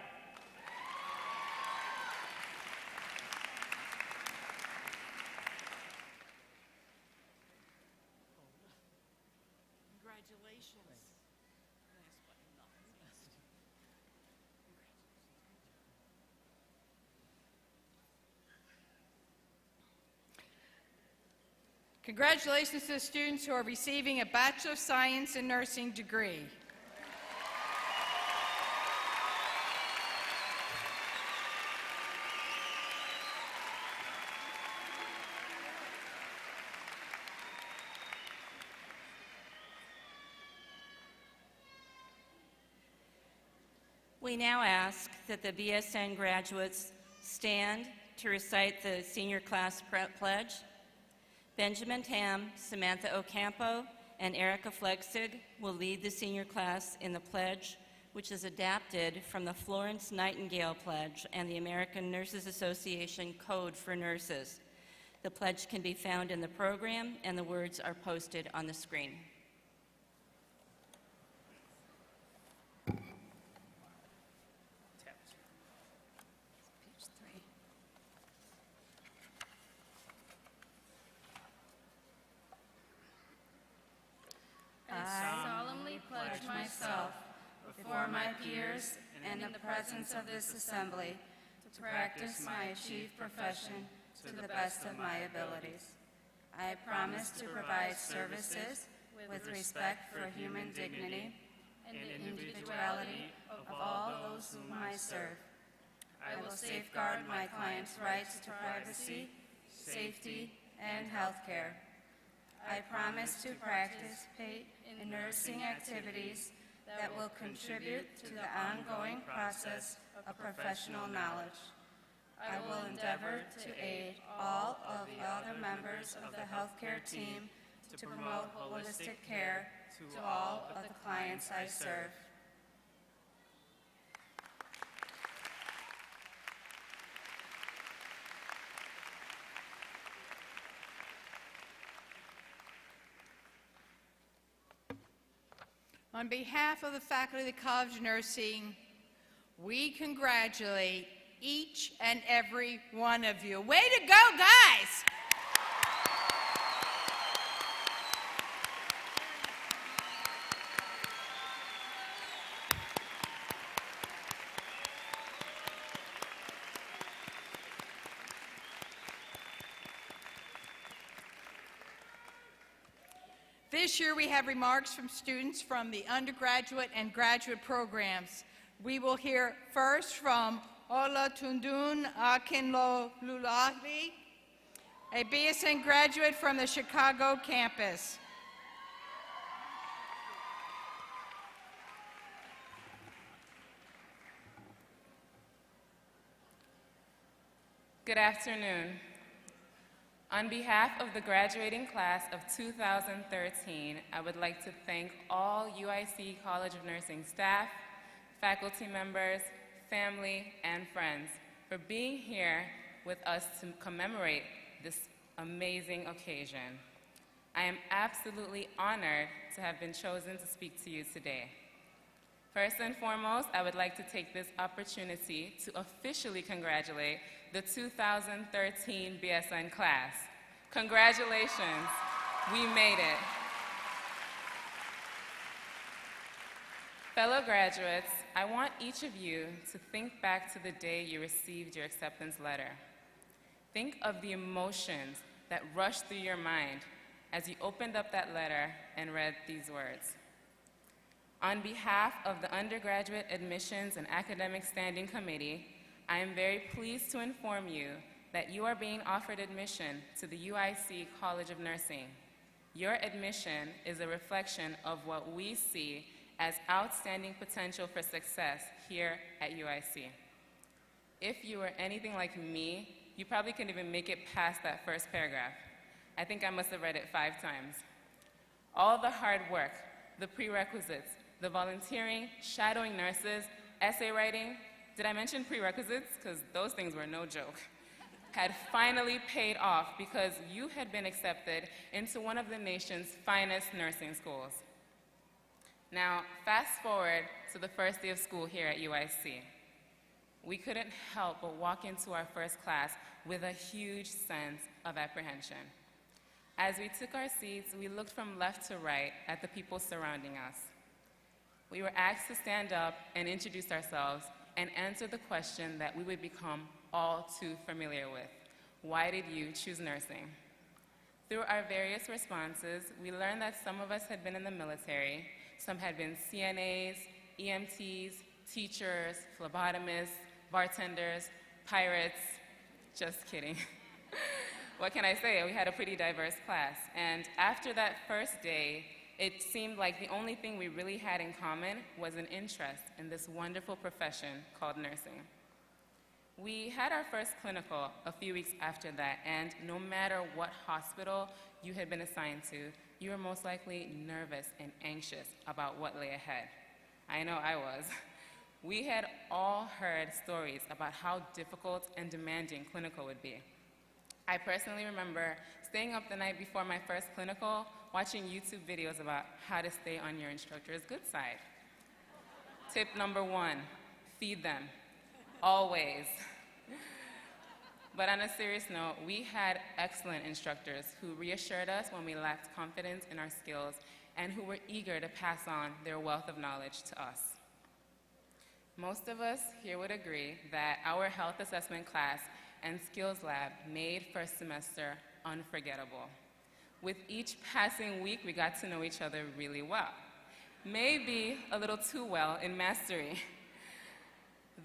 Congratulations to the students who are receiving a Bachelor of Science in Nursing degree.
We now ask that the BSN graduates stand to recite the senior class pledge. Benjamin Tam, Samantha Ocampo, and Erica Flexig will lead the senior class in the pledge, which is adapted from the Florence Nightingale Pledge and the American Nurses Association Code for Nurses. The pledge can be found in the program, and the words are posted on the screen.
and in the presence of this assembly, to practice my achieved profession to the best of my abilities. I promise to provide services with respect for human dignity and the individuality of all those whom I serve. I will safeguard my clients' rights to privacy, safety, and health care. I promise to participate in nursing activities that will contribute to the ongoing process of professional knowledge. I will endeavor to aid all of the other members of the healthcare team to promote holistic care to all of the clients I serve.
On behalf of the faculty of the College of Nursing, we congratulate each and every one of you. Way to go, guys! This year we have remarks from students from the undergraduate and graduate programs. We will hear first from Olatundun Akinlolulahi, a BSN graduate from the Chicago campus.
Good afternoon. On behalf of the graduating class of 2013, I would like to thank all UIC College of Nursing staff, faculty members, family, and friends for being here with us to commemorate this amazing occasion. I am absolutely honored to have been chosen to speak to you today. First and foremost, I would like to take this opportunity to officially congratulate the 2013 BSN class. Congratulations, we made it. Fellow graduates, I want each of you to think back to the day you received your acceptance letter. Think of the emotions that rushed through your mind as you opened up that letter and read these words. On behalf of the Undergraduate Admissions and Academic Standing Committee, I am very pleased to inform you that you are being offered admission to the UIC College of Nursing. Your admission is a reflection of what we see as outstanding potential for success here at UIC. If you were anything like me, you probably couldn't even make it past that first paragraph. I think I must have read it 5 times. All the hard work, the prerequisites, the volunteering, shadowing nurses, essay writing, did I mention prerequisites? Because those things were no joke. Had finally paid off because you had been accepted into one of the nation's finest nursing schools. Now, fast forward to the first day of school here at UIC. We couldn't help but walk into our first class with a huge sense of apprehension. As we took our seats, we looked from left to right at the people surrounding us. We were asked to stand up and introduce ourselves and answer the question that we would become all too familiar with. Why did you choose nursing? Through our various responses, we learned that some of us had been in the military, some had been CNAs, EMTs, teachers, phlebotomists, bartenders, pirates. Just kidding. What can I say? We had a pretty diverse class. And after that first day, it seemed like the only thing we really had in common was an interest in this wonderful profession called nursing. We had our first clinical a few weeks after that, and no matter what hospital you had been assigned to, you were most likely nervous and anxious about what lay ahead. I know I was. We had all heard stories about how difficult and demanding clinical would be. I personally remember staying up the night before my first clinical, watching YouTube videos about how to stay on your instructor's good side. Tip number 1, feed them, always. But on a serious note, we had excellent instructors who reassured us when we lacked confidence in our skills and who were eager to pass on their wealth of knowledge to us. Most of us here would agree that our health assessment class and skills lab made first semester unforgettable. With each passing week, we got to know each other really well. Maybe a little too well in mastery.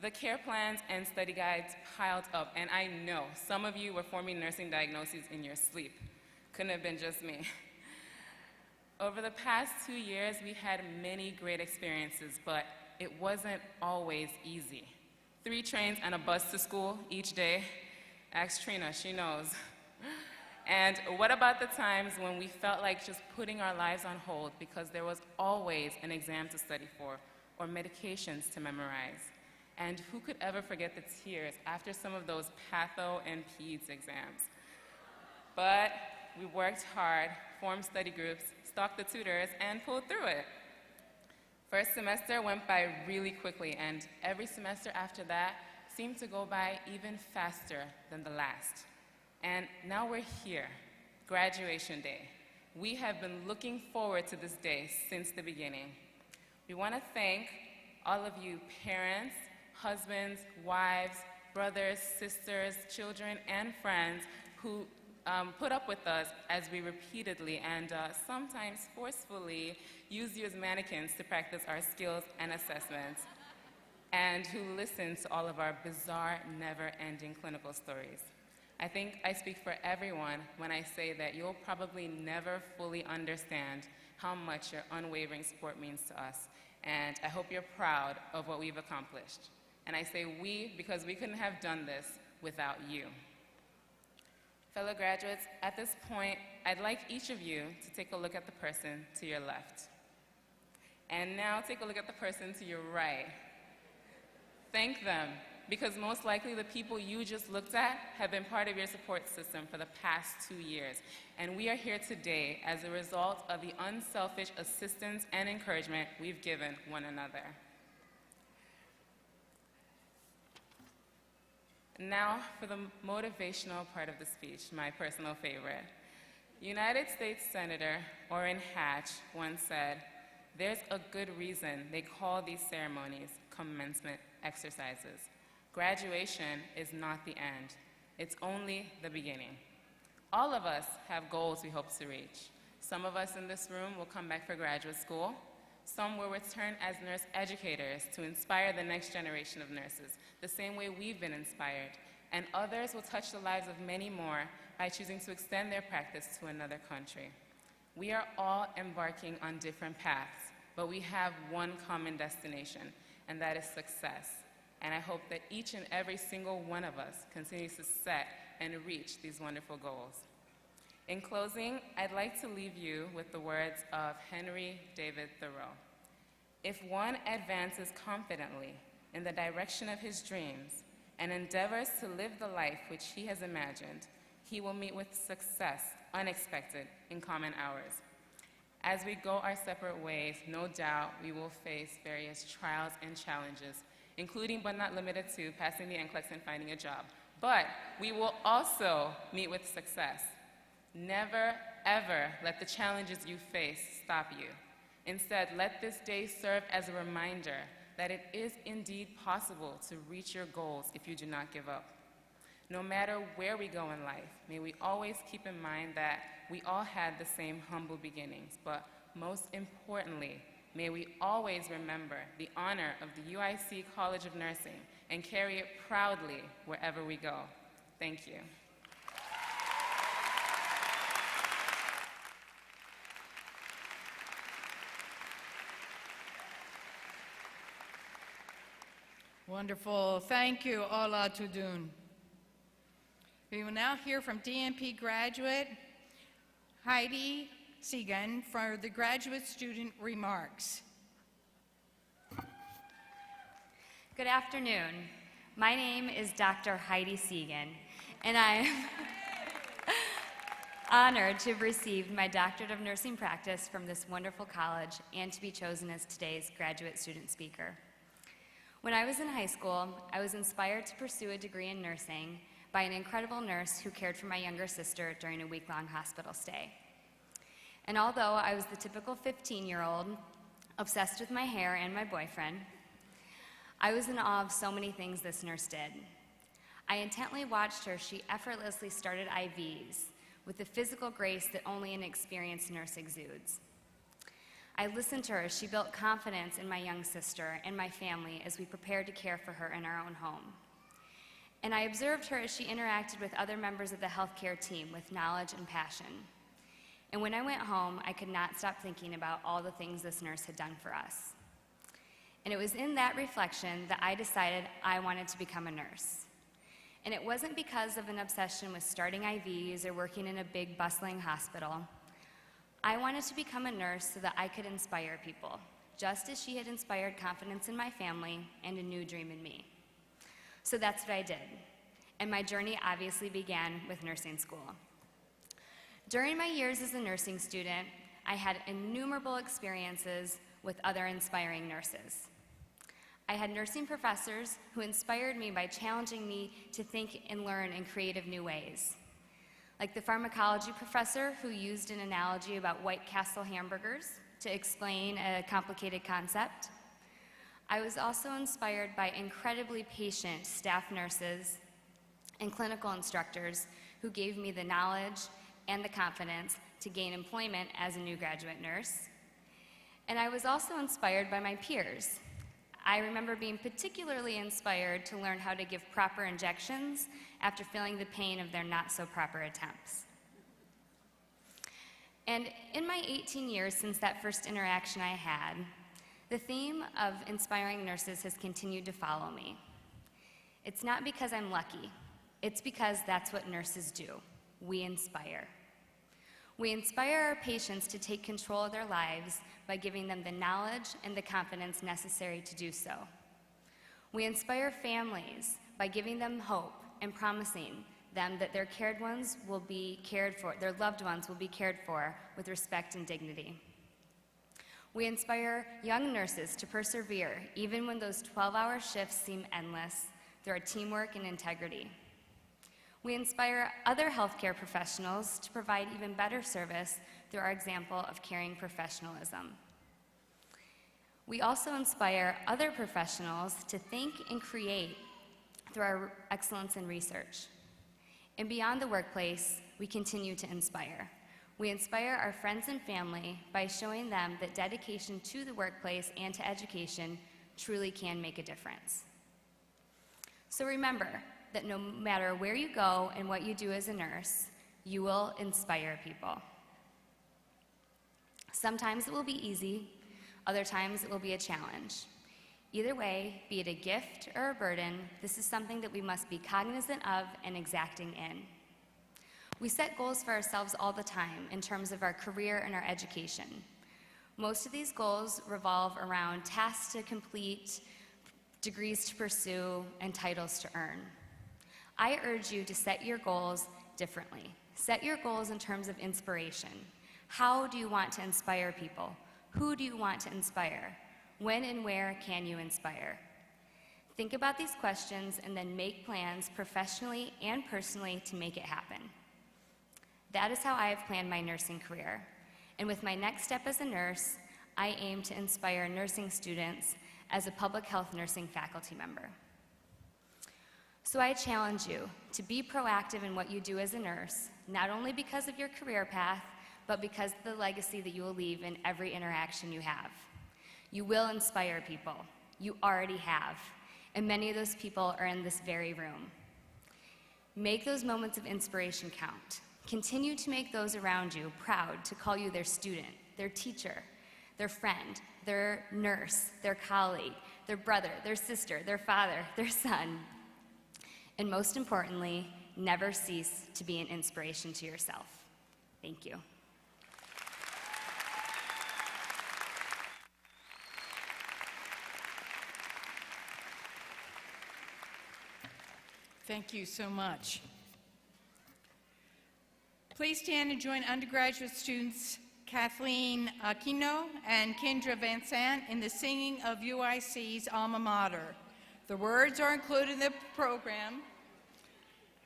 The care plans and study guides piled up, and I know some of you were forming nursing diagnoses in your sleep. Couldn't have been just me. Over the past 2 years, we had many great experiences, but it wasn't always easy. 3 trains and a bus to school each day. Ask Trina, she knows. And what about the times when we felt like just putting our lives on hold because there was always an exam to study for or medications to memorize? And who could ever forget the tears after some of those patho and peds exams? But we worked hard, formed study groups, stalked the tutors, and pulled through it. First semester went by really quickly, and every semester after that seemed to go by even faster than the last. And now we're here, graduation day. We have been looking forward to this day since the beginning. We want to thank all of you parents, husbands, wives, brothers, sisters, children, and friends who put up with us as we repeatedly and sometimes forcefully use you as mannequins to practice our skills and assessments, and who listen to all of our bizarre, never-ending clinical stories. I think I speak for everyone when I say that you'll probably never fully understand how much your unwavering support means to us, and I hope you're proud of what we've accomplished. And I say we because we couldn't have done this without you. Fellow graduates, at this point, I'd like each of you to take a look at the person to your left. And now take a look at the person to your right. Thank them, because most likely the people you just looked at have been part of your support system for the past 2 years. And we are here today as a result of the unselfish assistance and encouragement we've given one another. Now for the motivational part of the speech, my personal favorite. United States Senator Orrin Hatch once said, "There's a good reason they call these ceremonies commencement exercises. Graduation is not the end. It's only the beginning." All of us have goals we hope to reach. Some of us in this room will come back for graduate school. Some will return as nurse educators to inspire the next generation of nurses, the same way we've been inspired. And others will touch the lives of many more by choosing to extend their practice to another country. We are all embarking on different paths, but we have one common destination, and that is success. And I hope that each and every single one of us continues to set and reach these wonderful goals. In closing, I'd like to leave you with the words of Henry David Thoreau. "If one advances confidently in the direction of his dreams and endeavors to live the life which he has imagined, he will meet with success unexpected in common hours. As we go our separate ways, no doubt we will face various trials and challenges, including but not limited to passing the NCLEX and finding a job. But we will also meet with success. Never, ever let the challenges you face stop you. Instead, let this day serve as a reminder that it is indeed possible to reach your goals if you do not give up. No matter where we go in life, may we always keep in mind that we all had the same humble beginnings, but most importantly, may we always remember the honor of the UIC College of Nursing and carry it proudly wherever we go. Thank you.
Wonderful. Thank you, Ola Tudun. We will now hear from DNP graduate Heidi Segan for the graduate student remarks.
Good afternoon. My name is Dr. Heidi Segan, and I am honored to have received my Doctorate of Nursing Practice from this wonderful college and to be chosen as today's graduate student speaker. When I was in high school, I was inspired to pursue a degree in nursing by an incredible nurse who cared for my younger sister during a week-long hospital stay. And although I was the typical 15-year-old, obsessed with my hair and my boyfriend, I was in awe of so many things this nurse did. I intently watched her. She effortlessly started IVs with the physical grace that only an experienced nurse exudes. I listened to her as she built confidence in my young sister and my family as we prepared to care for her in our own home. And I observed her as she interacted with other members of the healthcare team with knowledge and passion. And when I went home, I could not stop thinking about all the things this nurse had done for us. And it was in that reflection that I decided I wanted to become a nurse. And it wasn't because of an obsession with starting IVs or working in a big, bustling hospital. I wanted to become a nurse so that I could inspire people, just as she had inspired confidence in my family and a new dream in me. So that's what I did. And my journey obviously began with nursing school. During my years as a nursing student, I had innumerable experiences with other inspiring nurses. I had nursing professors who inspired me by challenging me to think and learn in creative new ways. Like the pharmacology professor who used an analogy about White Castle hamburgers to explain a complicated concept. I was also inspired by incredibly patient staff nurses and clinical instructors who gave me the knowledge and the confidence to gain employment as a new graduate nurse. And I was also inspired by my peers. I remember being particularly inspired to learn how to give proper injections after feeling the pain of their not-so-proper attempts. And in my 18 years since that first interaction I had, the theme of inspiring nurses has continued to follow me. It's not because I'm lucky. It's because that's what nurses do. We inspire. We inspire our patients to take control of their lives by giving them the knowledge and the confidence necessary to do so. We inspire families by giving them hope and promising them that their cared ones will be cared for, their loved ones will be cared for with respect and dignity. We inspire young nurses to persevere even when those 12-hour shifts seem endless through our teamwork and integrity. We inspire other healthcare professionals to provide even better service through our example of caring professionalism. We also inspire other professionals to think and create through our excellence in research. And beyond the workplace, we continue to inspire. We inspire our friends and family by showing them that dedication to the workplace and to education truly can make a difference. So remember that no matter where you go and what you do as a nurse, you will inspire people. Sometimes it will be easy, other times it will be a challenge. Either way, be it a gift or a burden, this is something that we must be cognizant of and exacting in. We set goals for ourselves all the time in terms of our career and our education. Most of these goals revolve around tasks to complete, degrees to pursue, and titles to earn. I urge you to set your goals differently. Set your goals in terms of inspiration. How do you want to inspire people? Who do you want to inspire? When and where can you inspire? Think about these questions and then make plans professionally and personally to make it happen. That is how I have planned my nursing career. And with my next step as a nurse, I aim to inspire nursing students as a public health nursing faculty member. So I challenge you to be proactive in what you do as a nurse, not only because of your career path, but because of the legacy that you will leave in every interaction you have. You will inspire people. You already have. And many of those people are in this very room. Make those moments of inspiration count. Continue to make those around you proud to call you their student, their teacher, their friend, their nurse, their colleague, their brother, their sister, their father, their son. And most importantly, never cease to be an inspiration to yourself. Thank you.
Thank you so much. Please stand and join undergraduate students Kathleen Aquino and Kendra Van Sant in the singing of UIC's alma mater. The words are included in the program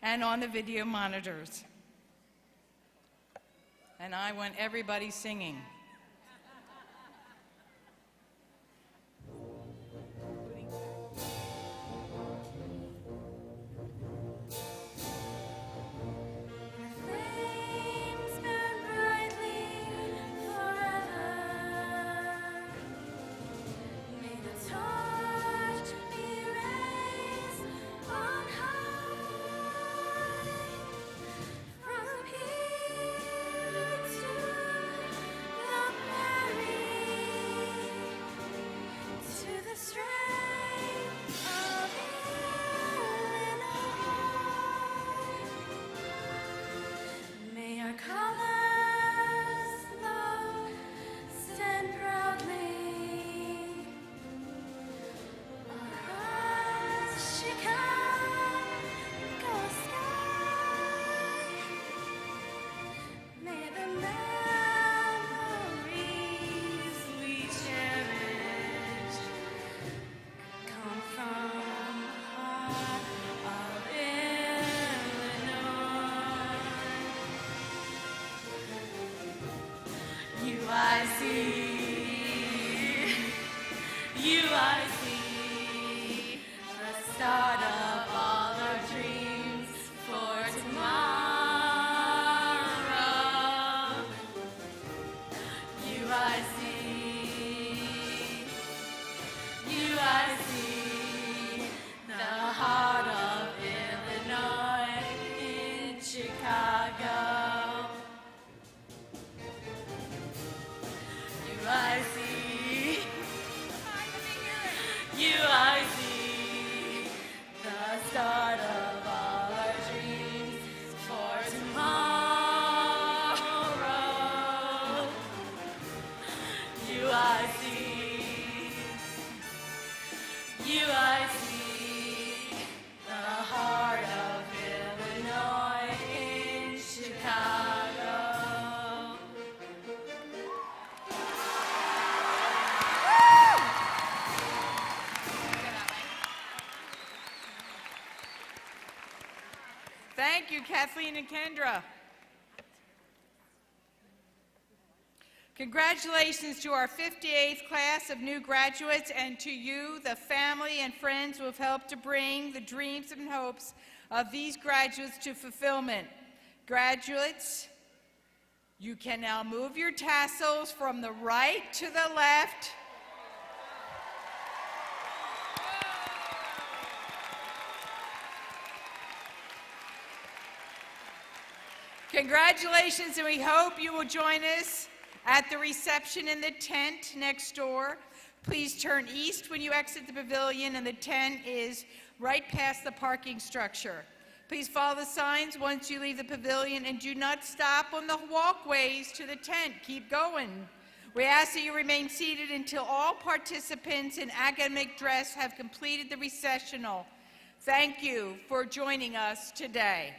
and on the video monitors. And I want everybody singing. Including
UIC, the start of all our dreams for tomorrow. UIC, UIC, the heart of Illinois in Chicago. UIC, UIC, the start of all our dreams for tomorrow. UIC, UIC, the heart of Illinois in Chicago.
Thank you, Kathleen and Kendra. Congratulations to our 58th class of new graduates and to you, the family and friends who have helped to bring the dreams and hopes of these graduates to fulfillment. Graduates, you can now move your tassels from the right to the left. Congratulations, and we hope you will join us at the reception in the tent next door. Please turn east when you exit the pavilion, and the tent is right past the parking structure. Please follow the signs once you leave the pavilion, and do not stop on the walkways to the tent. Keep going. We ask that you remain seated until all participants in academic dress have completed the recessional. Thank you for joining us today.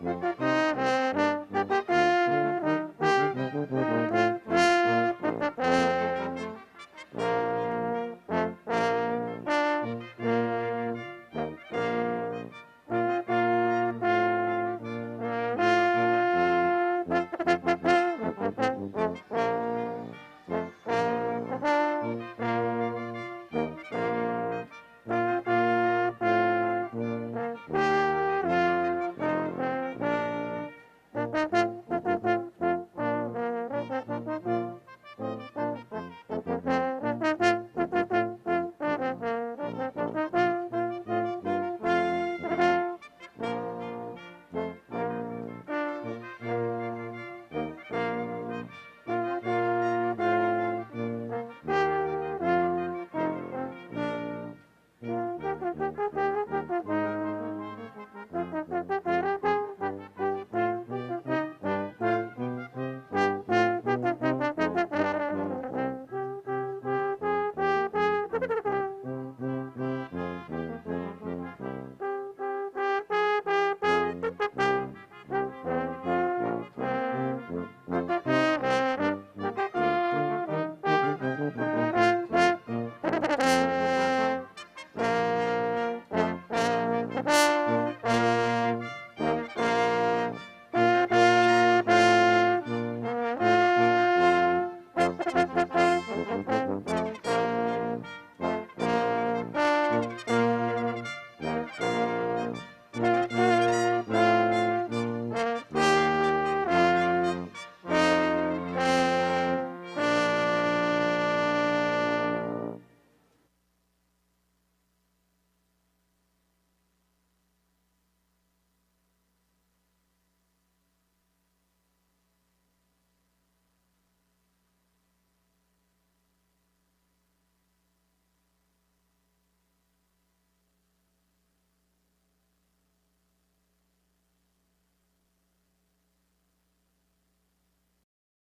Thank you.